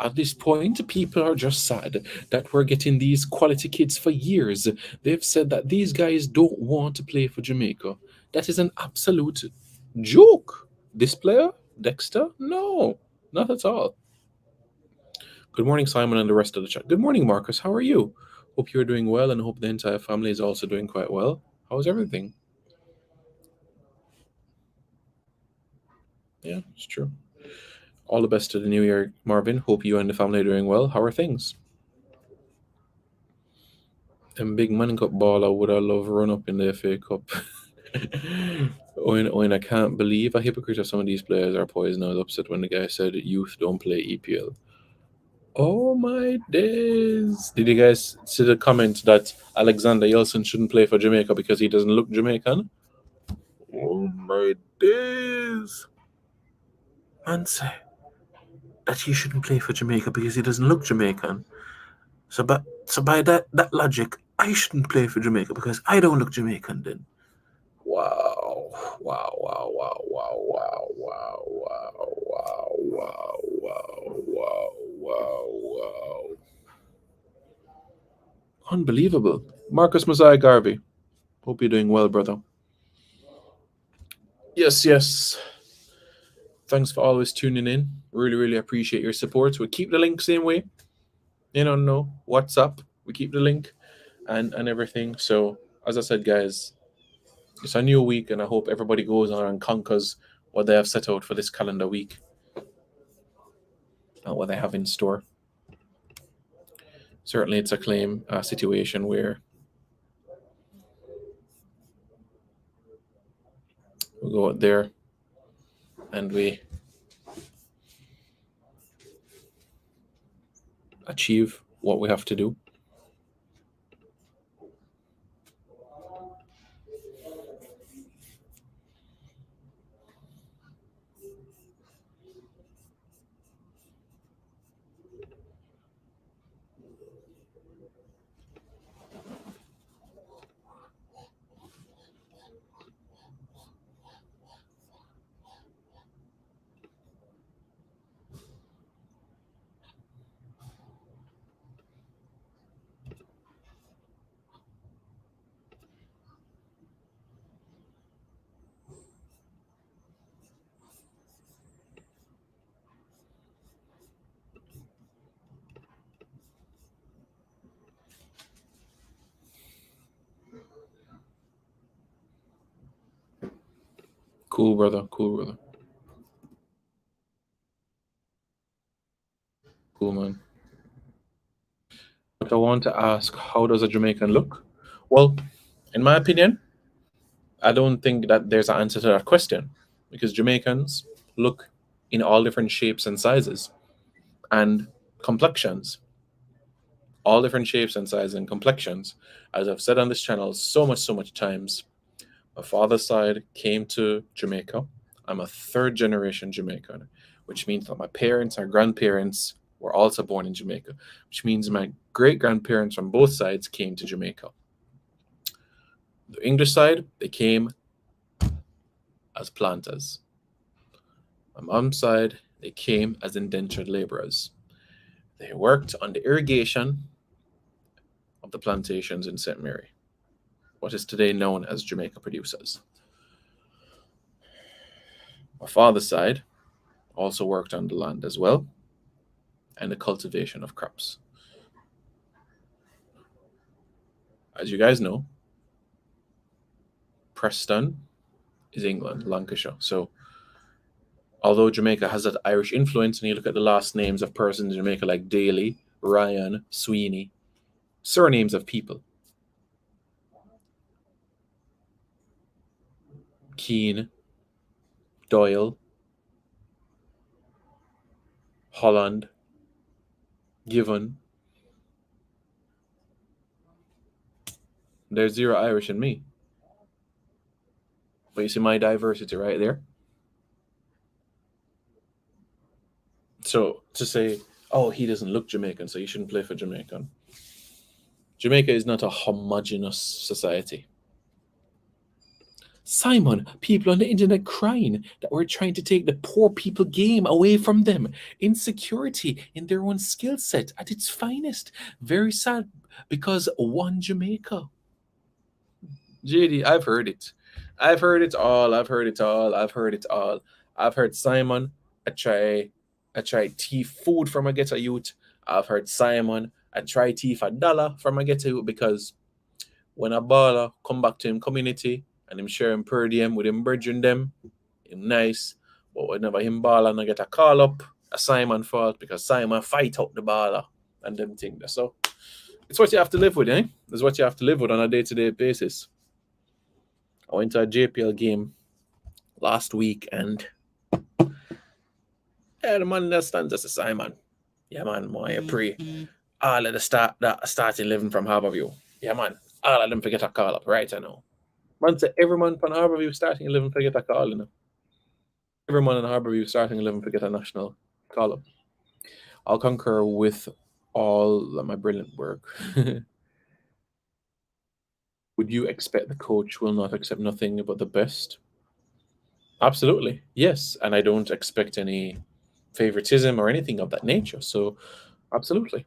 At this point, people are just sad that we're getting these quality kids for years. They've said that these guys don't want to play for Jamaica. That is an absolute joke. This player, Dexter? No, not at all. Good morning, Simon, and the rest of the chat. Good morning, Marcus. How are you? Hope you're doing well, and hope the entire family is also doing quite well. How's everything? Yeah, it's true. All the best to the new year, Marvin. Hope you and the family are doing well. How are things? Them big man cup baller would I love run up in the FA Cup. When I can't believe a hypocrite of some of these players are poised. I was upset when the guy said youth don't play EPL. Oh my days. Did you guys see the comment that Alexander Yeltsin shouldn't play for Jamaica because he doesn't look Jamaican? Oh my days. Man say that he shouldn't play for Jamaica because he doesn't look Jamaican. So by that logic, I shouldn't play for Jamaica because I don't look Jamaican then. Wow. Wow, wow, wow, wow, wow, wow, wow, wow, wow, wow, wow, wow, wow. Unbelievable. Marcus Messiah Garvey. Hope you're doing well, brother. Yes, yes. Thanks for always tuning in. Really, really appreciate your support. We'll keep the link same way. No, WhatsApp. We keep the link and everything. So, as I said, guys, it's a new week, and I hope everybody goes on and conquers what they have set out for this calendar week and what they have in store. Certainly, it's a claim situation where we go out there and we achieve what we have to do. Cool, brother. Cool, brother. Cool, man. But I want to ask, how does a Jamaican look? Well, in my opinion, I don't think that there's an answer to that question because Jamaicans look in all different shapes and sizes and complexions. All different shapes and sizes and complexions. As I've said on this channel so much times, my father's side came to Jamaica. I'm a third generation Jamaican, which means that my parents and grandparents were also born in Jamaica, which means my great grandparents from both sides came to Jamaica. The English side, they came as planters. My mom's side, they came as indentured laborers. They worked on the irrigation of the plantations in St. Mary, what is today known as Jamaica Producers. My father's side also worked on the land as well and the cultivation of crops. As you guys know, Preston is England, Lancashire. So although Jamaica has that Irish influence, and you look at the last names of persons in Jamaica like Daly, Ryan, Sweeney, surnames of people. Keane, Doyle, Holland, Given. There's zero Irish in me. But you see my diversity right there. So to say, oh, he doesn't look Jamaican, so you shouldn't play for Jamaican. Jamaica is not a homogenous society. Simon, people on the internet crying that we're trying to take the poor people game away from them. Insecurity in their own skill set at its finest. Very sad because one Jamaica. JD, I've heard it. I've heard it all. I've heard it all. I've heard it all. I've heard Simon, I try thief food from a ghetto youth. I've heard Simon, I try thief a dollar from a ghetto youth because when a baller come back to him community and him share him per diem with him brethren them, him nice. But whenever him baller and get a call up, a Simon fault because Simon fight out the baller and them things. So it's what you have to live with, eh? It's what you have to live with on a day-to-day basis. I went to a JPL game last week and the man that stands as a Simon. Yeah man, I pray. All of the starting living from Harborview. Yeah man. All of them forget a call up right I know. Man say every man from Harborview starting 11 forget a call, you know. Every man in Harborview starting 11 forget a national call up. I'll concur with all of my brilliant work. Would you expect the coach will not accept nothing but the best? Absolutely, yes. And I don't expect any favoritism or anything of that nature. So, absolutely.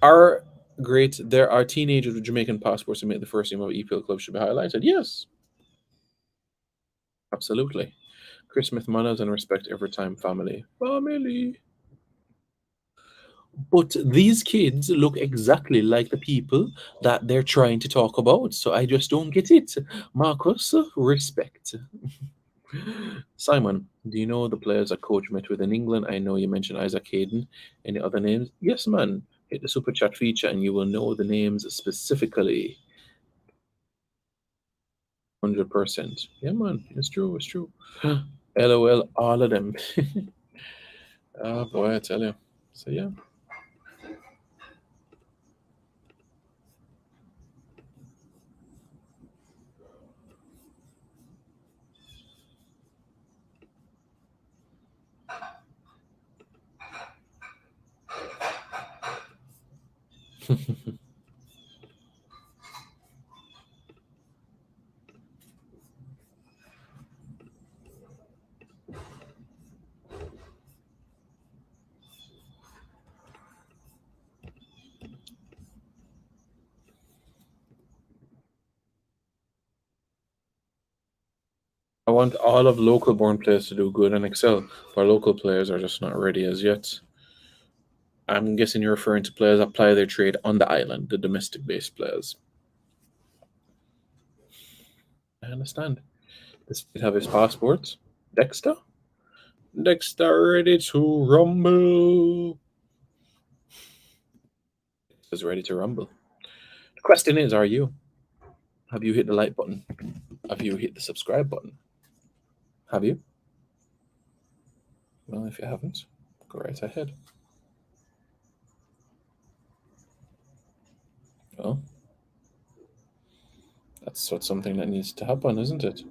Are great. There are teenagers with Jamaican passports who make the first team of EPL club should be highlighted. Yes, absolutely. Chris Smith manners and respect every time family. Family. But these kids look exactly like the people that they're trying to talk about. So I just don't get it. Marcus, respect. Simon, do you know the players that coach met with in England? I know you mentioned Isaac Hayden. Any other names? Yes, man. Hit the super chat feature and you will know the names specifically. 100%. Yeah, man. It's true. It's true. LOL, all of them. Oh, boy, I tell you. So, yeah. I want all of local born players to do good and excel, but local players are just not ready as yet. I'm guessing you're referring to players that apply their trade on the island, the domestic based players. I understand. Does he have his passport? Dexter? Dexter ready to rumble. Is ready to rumble. The question is, are you? Have you hit the like button? Have you hit the subscribe button? Have you? Well, if you haven't, go right ahead. Well, that's what something that needs to happen, isn't it?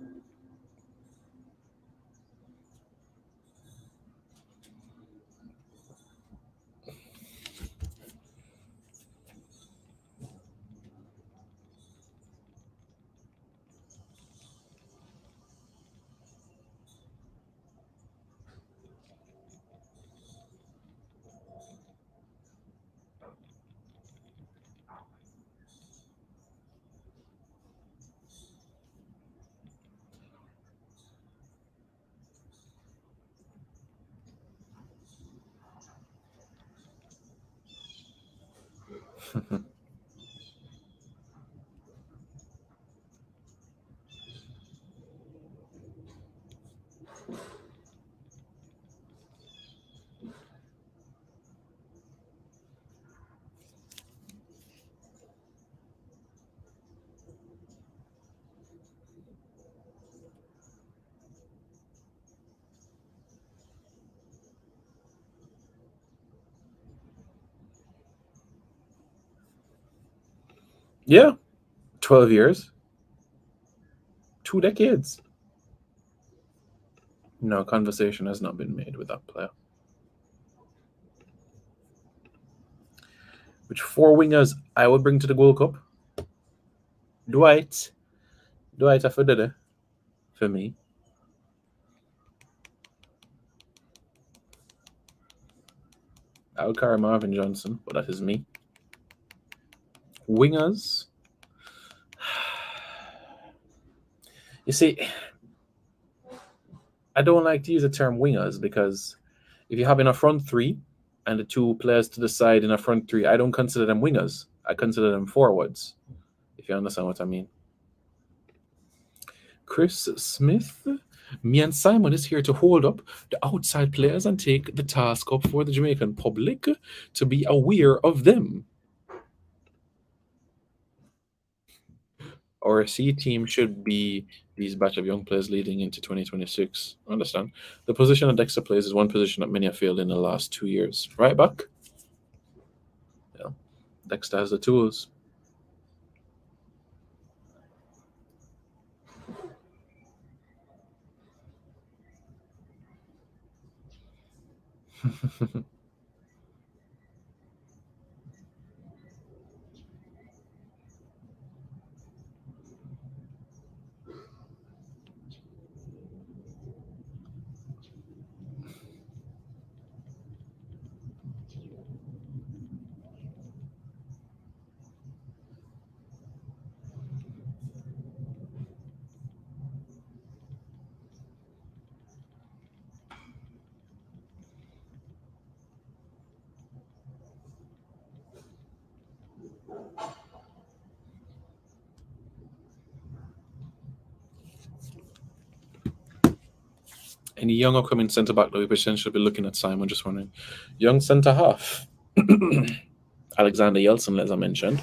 Yeah, 12 years, 2 decades. No conversation has not been made with that player. Which 4 wingers I would bring to the Gold Cup? Dwight Afedede for me. I would carry Marvin Johnson, but that is me. Wingers. You see, I don't like to use the term wingers because if you have in a front three and the 2 players to the side in a front three, I don't consider them wingers. I consider them forwards, if you understand what I mean. Chris Smith, me and Simon is here to hold up the outside players and take the task up for the Jamaican public to be aware of them. Our C team should be these batch of young players leading into 2026. I understand. The position that Dexter plays is one position that many have failed in the last 2 years. Right back? Yeah. Dexter has the tools. Any young upcoming centre back that we potentially be looking at, Simon? Just wondering. Young centre half. Alexander Yeltsin, as I mentioned.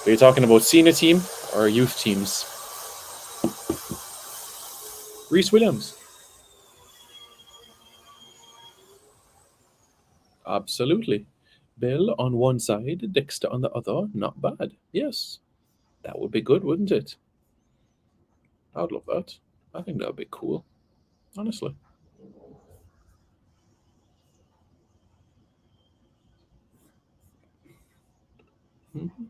Are you talking about senior team or youth teams? Reese Williams. Absolutely. Bill on one side, Dexter on the other. Not bad. Yes. That would be good, wouldn't it? I would love that. I think that would be cool. Honestly. Mm-hmm.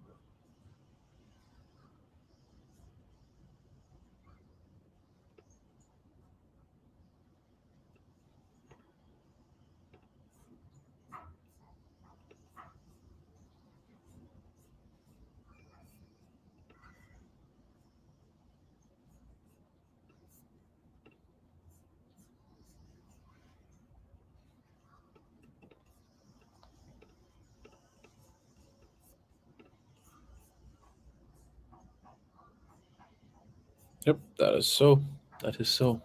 Yep, that is so. That is so.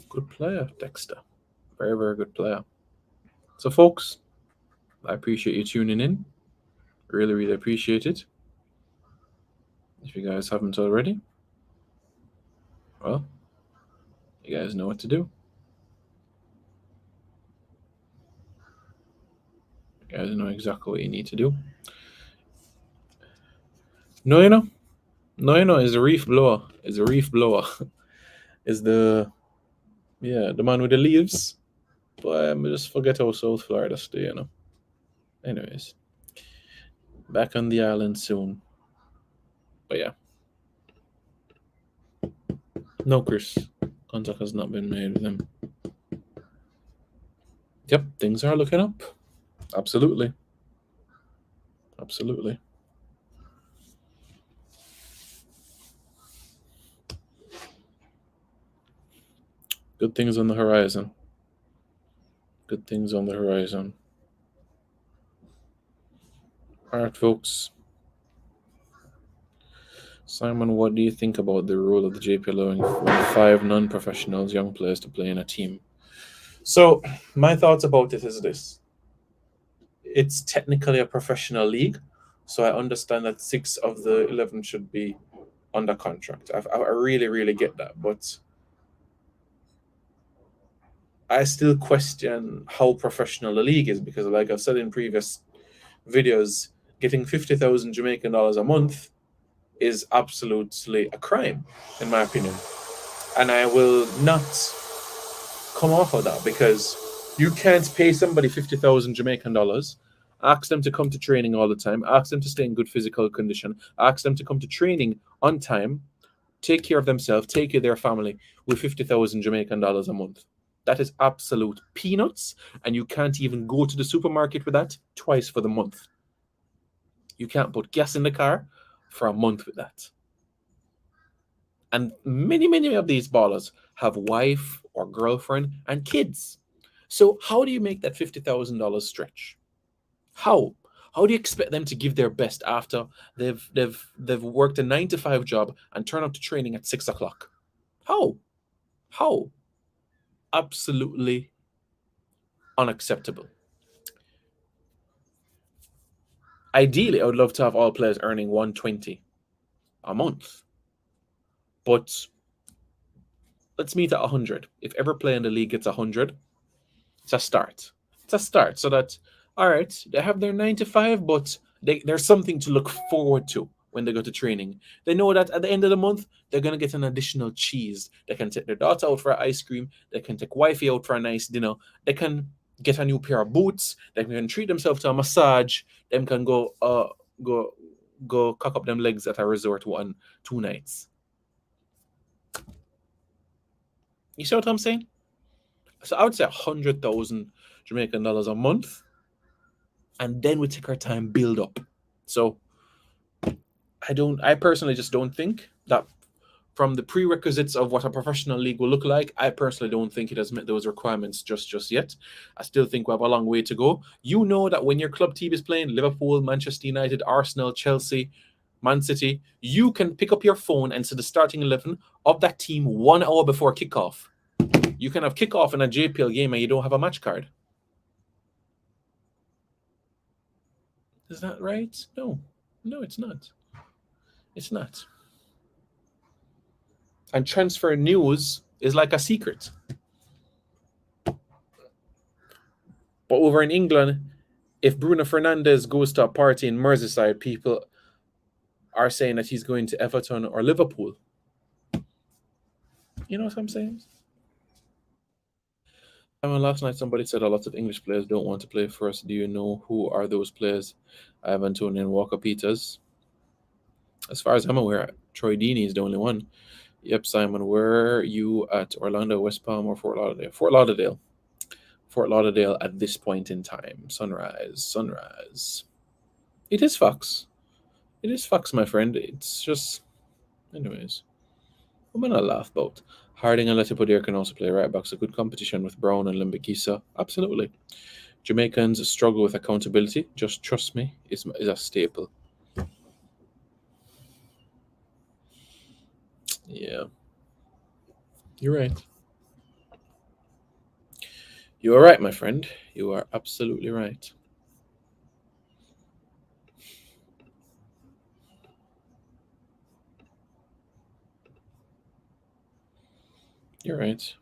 Good player, Dexter. Very, very good player. So, folks, I appreciate you tuning in. Really, really appreciate it. If you guys haven't already, well, you guys know what to do. You guys know exactly what you need to do. No, you know, is the reef blower. Is the reef blower. Is the man with the leaves. But I just forget how South Florida stay, you know. Anyways, back on the island soon. But yeah. No, Chris. Contact has not been made with him. Yep, things are looking up. Absolutely. Absolutely. Good things on the horizon. Good things on the horizon. All right, folks. Simon, what do you think about the rule of the JP allowing 5 non-professionals, young players, to play in a team? So, my thoughts about it is this. It's technically a professional league, so I understand that 6 of the 11 should be under contract. I really, really get that, but I still question how professional the league is because, like I've said in previous videos, getting 50,000 Jamaican dollars a month is absolutely a crime, in my opinion. And I will not come off of that, because you can't pay somebody 50,000 Jamaican dollars, ask them to come to training all the time, ask them to stay in good physical condition, ask them to come to training on time, take care of themselves, take care of their family with 50,000 Jamaican dollars a month. That is absolute peanuts, and you can't even go to the supermarket with that twice for the month. You can't put gas in the car for a month with that. And many, many of these ballers have wife or girlfriend and kids. So how do you make that $50,000 stretch? How? How do you expect them to give their best after they've worked a 9 to 5 job and turn up to training at 6 o'clock? How? How? Absolutely unacceptable. Ideally, I would love to have all players earning 120 a month. But let's meet at 100. If every player in the league gets 100, it's a start. It's a start, so that, all right, they have their 9 to 5, but there's something to look forward to when they go to training. They know that at the end of the month, they're going to get an additional cheese. They can take their daughter out for ice cream. They can take wifey out for a nice dinner. They can get a new pair of boots. They can treat themselves to a massage. Them can go cock up them legs at a resort 2 nights. You see what I'm saying? So I would say 100,000 Jamaican dollars a month, and then we take our time build up. So I personally just don't think that from the prerequisites of what a professional league will look like, I personally don't think it has met those requirements just yet. I still think we have a long way to go. You know that when your club team is playing Liverpool, Manchester United, Arsenal, Chelsea, Man City, you can pick up your phone and see the starting 11 of that team 1 hour before kickoff. You can have kickoff in a JPL game and you don't have a match card. Is that right? No, it's not. It's not. And transfer news is like a secret. But over in England, if Bruno Fernandes goes to a party in Merseyside, people are saying that he's going to Everton or Liverpool. You know what I'm saying? I mean, last night somebody said a lot of English players don't want to play for us. Do you know who are those players? Ivan Toney and Walker Peters. As far as I'm aware, Troy Deeney is the only one. Yep, Simon, were you at Orlando, West Palm, or Fort Lauderdale? Fort Lauderdale. Fort Lauderdale at this point in time. Sunrise. It is Fox. It is Fox, my friend. It's just... Anyways. I'm going to laugh about. Harding and Letipodir can also play right backs. A good competition with Brown and Lembikisa. Absolutely. Jamaicans struggle with accountability. Just trust me, is a staple. Yeah. You're right. You are right, my friend. You are absolutely right. You're right.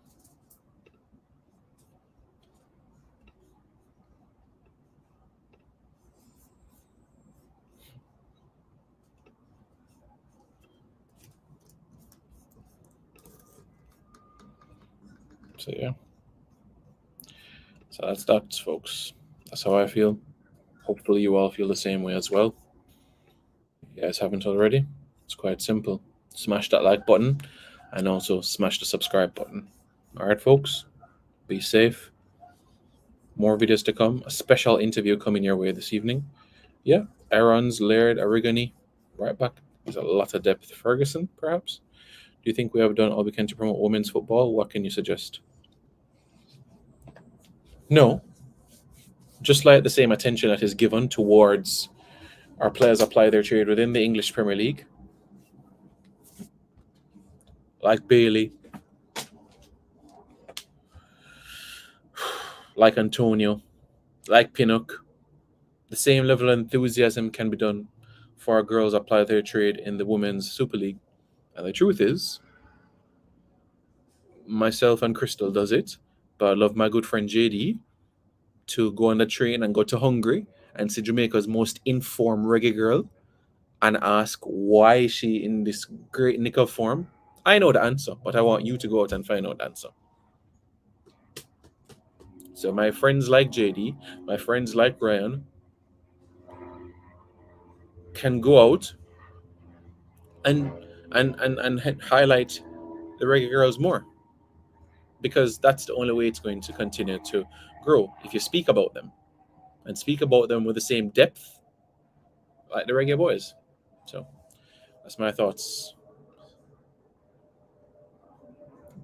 So, yeah. So that's that, folks. That's how I feel. Hopefully, you all feel the same way as well. If you guys haven't already, it's quite simple. Smash that like button and also smash the subscribe button. All right, folks, be safe. More videos to come. A special interview coming your way this evening. Yeah, Aaron's, Laird, Origani, right back. There's a lot of depth. Ferguson, perhaps? Do you think we have done all we can to promote women's football? What can you suggest? No. Just like the same attention that is given towards our players apply their trade within the English Premier League, like Bailey, like Antonio, like Pinnock. The same level of enthusiasm can be done for our girls apply their trade in the Women's Super League. And the truth is, myself and Crystal does it, but I love my good friend JD to go on the train and go to Hungary and see Jamaica's most informed reggae girl and ask why is she in this great nick of form. I know the answer, but I want you to go out and find out the answer. So my friends like JD, my friends like Ryan can go out and highlight the reggae girls more, because that's the only way it's going to continue to grow. If you speak about them and speak about them with the same depth like the reggae boys. So that's my thoughts.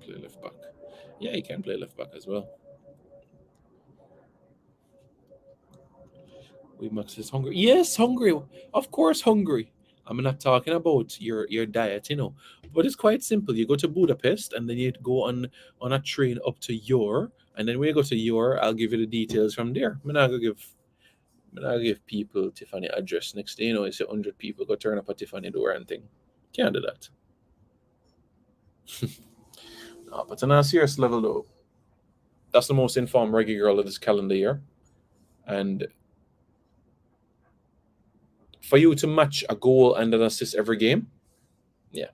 Play left back. Yeah, he can play left back as well. Max is hungry. Yes, hungry. Of course, hungry. I'm not talking about your diet, but it's quite simple. You go to Budapest and then you go on a train up to Yor, and then when you go to Yor, I'll give you the details from there. I'm not gonna give people Tiffany address. Next day, it's 100 people go turn up at Tiffany door and thing. Can't do that. No, but on a serious level though, that's the most informed reggae girl of this calendar year. And for you to match a goal and an assist every game, yeah.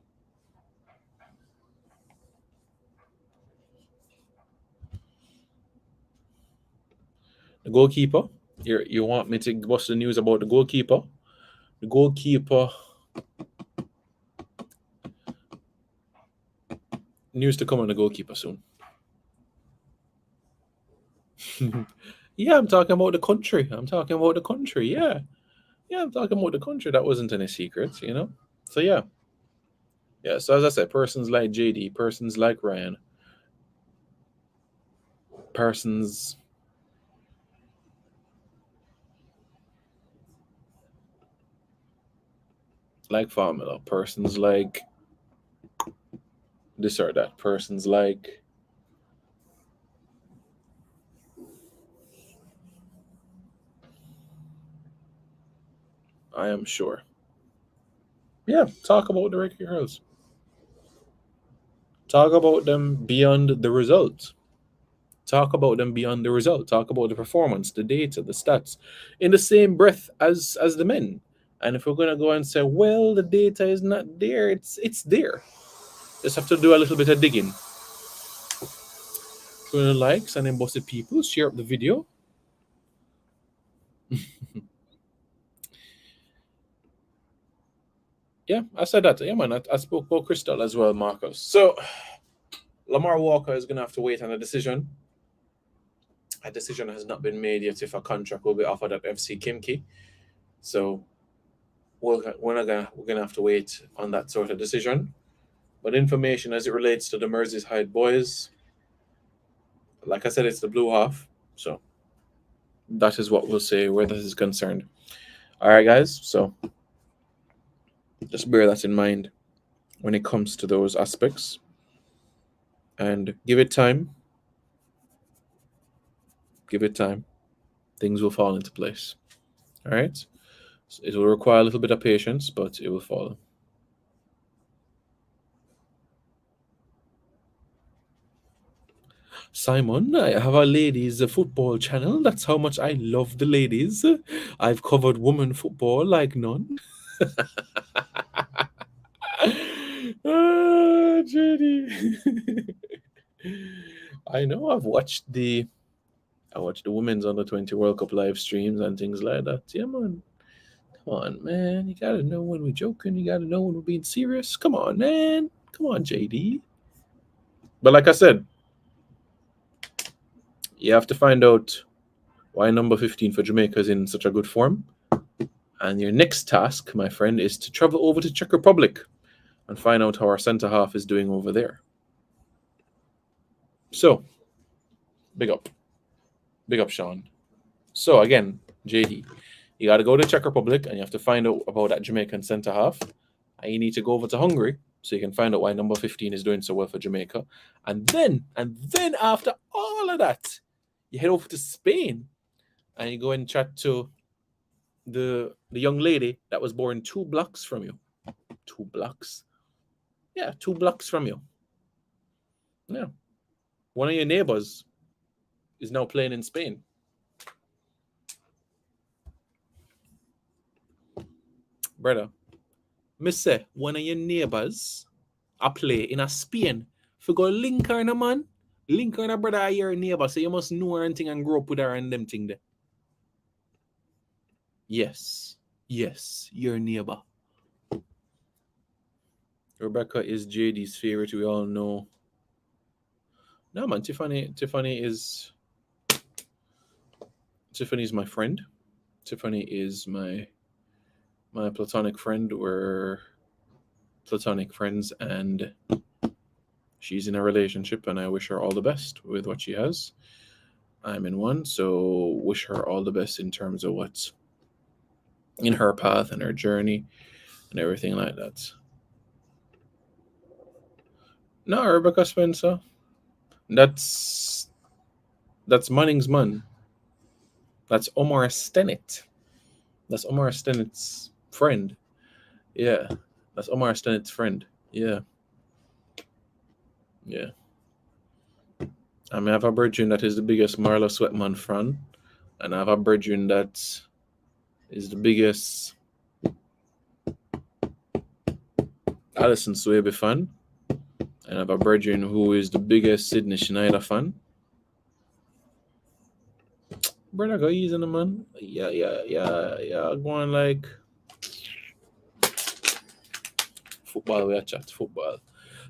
The goalkeeper, you want me to bust the news about the goalkeeper? The goalkeeper, news to come on the goalkeeper soon. Yeah, I'm talking about the country. Yeah. I'm talking about the country. That wasn't any secret, So yeah. So as I said, persons like JD, persons like Ryan, persons like Formula, persons like this or that, persons like I am sure. Yeah, talk about the Ricky Girls. Talk about them beyond the result. Talk about them beyond the result. Talk about the performance, the data, the stats, in the same breath as the men. And if we're gonna go and say, well, the data is not there, it's there. Just have to do a little bit of digging. Go to likes and then busted people, share up the video. Yeah, I said that. Yeah, man. I spoke about Crystal as well, Marcus. So Lamar Walker is gonna have to wait on a decision. A decision has not been made yet if a contract will be offered at FC Kimki. So we're gonna have to wait on that sort of decision. But information as it relates to the Merseyside boys, like I said, it's the blue half. So that is what we'll say where this is concerned. All right, guys. So just bear that in mind when it comes to those aspects, and give it time. Give it time. Things will fall into place. All right. So it will require a little bit of patience, but it will follow. Simon, I have a ladies' football channel. That's how much I love the ladies. I've covered women football like none. JD. I know. I've watched the women's under 20 World Cup live streams and things like that. Yeah, man. Come on, man. You gotta know when we're joking. You gotta know when we're being serious. Come on, man. Come on, JD. But like I said, you have to find out why number 15 for Jamaica is in such a good form. And your next task, my friend, is to travel over to Czech Republic and find out how our centre half is doing over there. So, big up. Big up, Sean. So, again, JD, you got to go to Czech Republic and you have to find out about that Jamaican centre half. And you need to go over to Hungary so you can find out why number 15 is doing so well for Jamaica. And then after all of that, you head over to Spain and you go and chat to the young lady that was born 2 blocks from you. 2 blocks? Yeah, 2 blocks from you. Yeah. One of your neighbors is now playing in Spain. Brother, me say one of your neighbors are play in a Spain. If you go link her in a man, Link on a brother are your neighbor, so you must know her and thing and grow up with her and them thing there. Yes. Yes, your neighbor. Rebecca is JD's favorite, we all know. No man, Tiffany's my friend. Tiffany is my platonic friend. We're platonic friends, and she's in a relationship, and I wish her all the best with what she has. I'm in one, so wish her all the best in terms of what's in her path and her journey and everything like that. No, Rebecca Spencer. That's Manning's man. That's Omar Stennett. That's Omar Stennett's friend. Yeah. That's Omar Stennett's friend. Yeah. Yeah. I mean, I have a brethren that is the biggest Marla Sweatman fan. And I have a brethren that is the biggest Alison Swaby fan. And I have a brethren who is the biggest Sydney Schneider fan. Brother, go easy on the man. Yeah. Go on like football. We are chat football.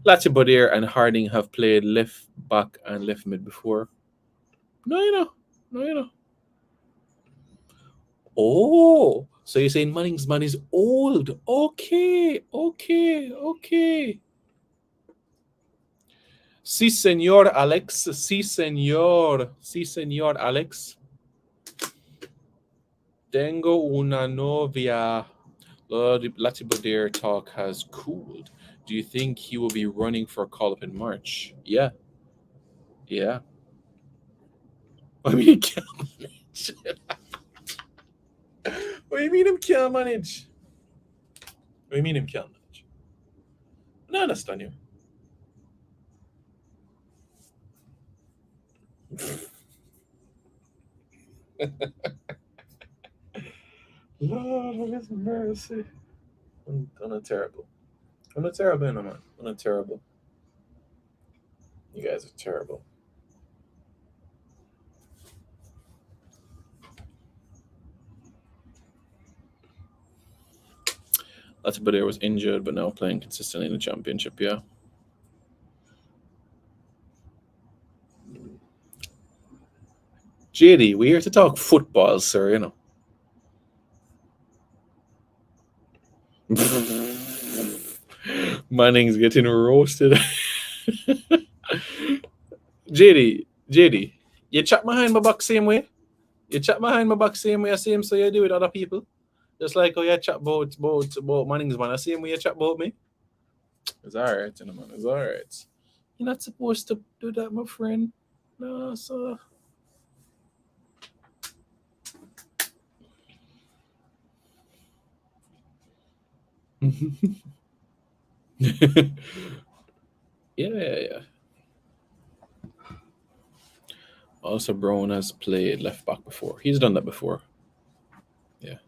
Latibodier and Harding have played left back and left mid before. No, you know. Oh, so you're saying Manning's man is old? Okay. Sí, señor Alex. Sí, señor Alex. Tengo una novia. Latibodier talk has cooled. Do you think he will be running for a call-up in March? Yeah. I mean, he can't manage. What do you mean him can't manage? What do you mean him can't manage? No, I understand you. Lord of his mercy. I'm not terrible. I'm not terrible, no, man. I'm not terrible. You guys are terrible. Latibodier was injured, but now playing consistently in the championship, yeah. JD, we're here to talk football, sir, you know. Manning's getting roasted. JD, you chat behind my back same way? You chat behind my back same way, same so you do with other people? Just like how you chat about Manning's man, the same way you chat about me? It's alright, you know, man. It's alright. You're not supposed to do that, my friend. No, sir. Yeah. Also, Brown has played left back before. He's done that before. Yeah.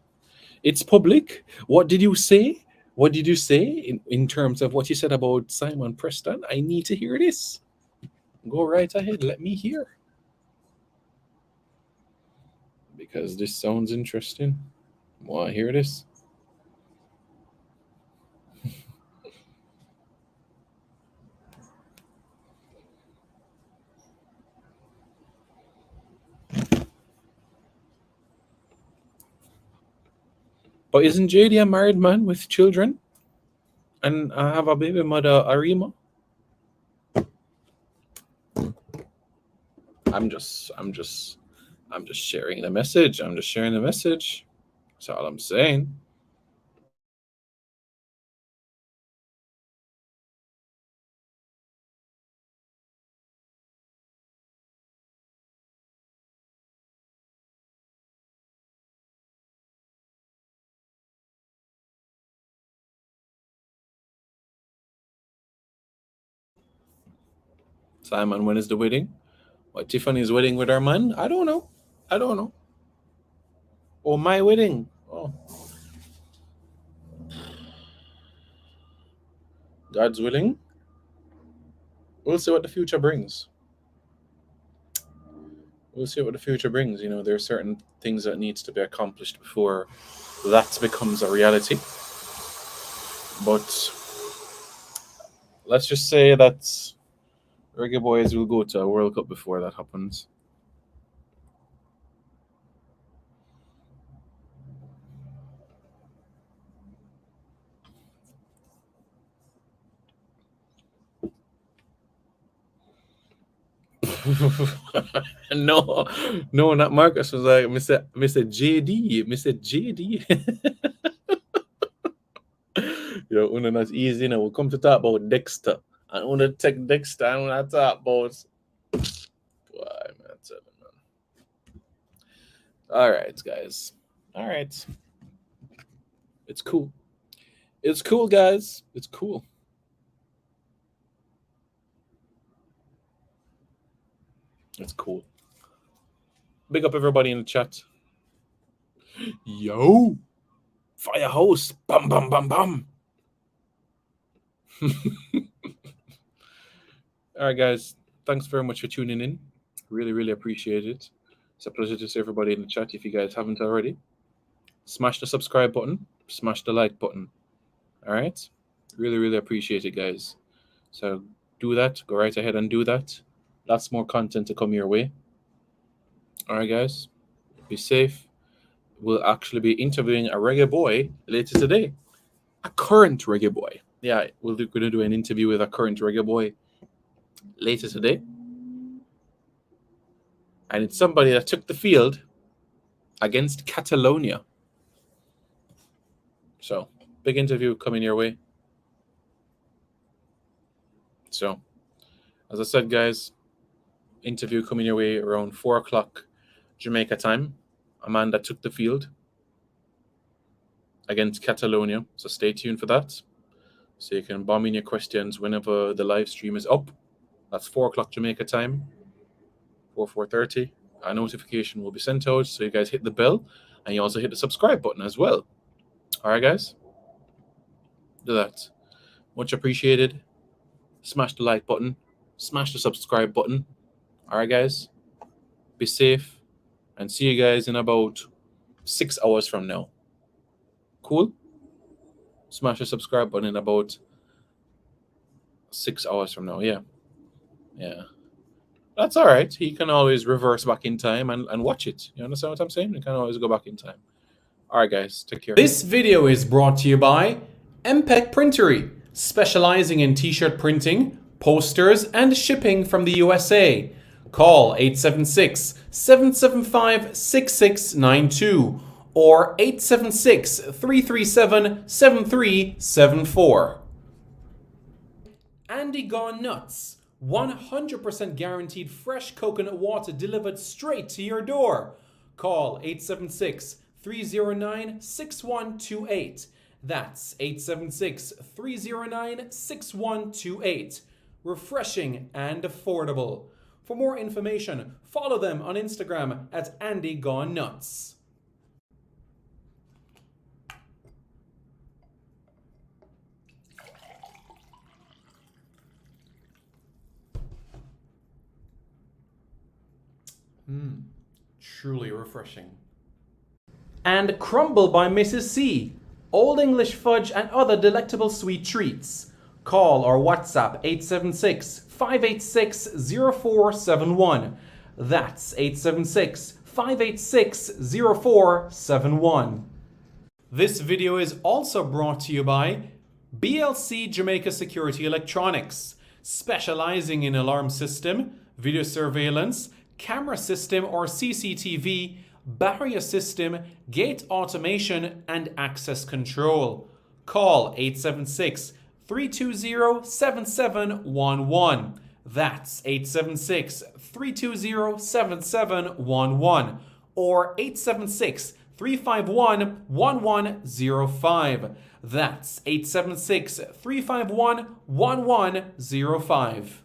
It's public. What did you say? What did you say in terms of what you said about Simon Preston? I need to hear this. Go right ahead. Let me hear. Because this sounds interesting. Want to hear this? But isn't JD a married man with children? And I have a baby mother, Arima. I'm just sharing the message. I'm just sharing the message. That's all I'm saying. Simon, when is the wedding? What, Tiffany's wedding with her man? I don't know. Or my wedding. Oh. God's willing. We'll see what the future brings. we'll see what the future brings. You know, there are certain things that needs to be accomplished before that becomes a reality. But let's just say that Reggae Boys will go to a World Cup before that happens. No, no, not Marcus. Was like Mr. JD, Mr. JD. Yo, Una, that's easy. Now we'll come to talk about Dexter. I want to take Dexter. I want to talk about. Why, man, seven, man. All right, guys. All right. It's cool. It's cool, guys. It's cool. It's cool. Big up everybody in the chat. Yo, Firehouse. Bam, bam, bam, bam. All right, guys. Thanks very much for tuning in. Really, really appreciate it. It's a pleasure to see everybody in the chat. If you guys haven't already, smash the subscribe button, smash the like button. All right? Really, really appreciate it, guys. So do that. Go right ahead and do that. Lots more content to come your way. All right, guys. Be safe. We'll actually be interviewing a reggae boy later today. A current reggae boy. Yeah, we're going to do an interview with a current reggae boy later today. And it's somebody that took the field against Catalonia. So, big interview coming your way. So, as I said, guys, interview coming your way around 4 o'clock Jamaica time. A man that took the field against Catalonia. So stay tuned for that. So you can bomb in your questions whenever the live stream is up. That's 4 o'clock Jamaica time. 4:30. A notification will be sent out. So you guys hit the bell. And you also hit the subscribe button as well. All right, guys? Do that. Much appreciated. Smash the like button. Smash the subscribe button. All right, guys? Be safe. And see you guys in about 6 hours from now. Cool? Smash the subscribe button in about 6 hours from now. Yeah. That's all right. He can always reverse back in time and watch it. You understand what I'm saying? He can always go back in time. All right, guys. Take care. This video is brought to you by MPEC Printery, specializing in t-shirt printing, posters, and shipping from the USA. Call 876-775-6692 or 876-337-7374. Andy Gone Nuts. 100% guaranteed fresh coconut water delivered straight to your door. Call 876-309-6128. That's 876-309-6128. Refreshing and affordable. For more information, follow them on Instagram at Andy Gone Nuts. Truly refreshing. And Crumble by Mrs. C. Old English fudge and other delectable sweet treats. Call or WhatsApp 876-586-0471. That's 876-586-0471. This video is also brought to you by BLC Jamaica Security Electronics, specializing in alarm system, video surveillance, camera system or CCTV, barrier system, gate automation, and access control. Call 876-320-7711. That's 876-320-7711 or 876-351-1105. That's 876-351-1105.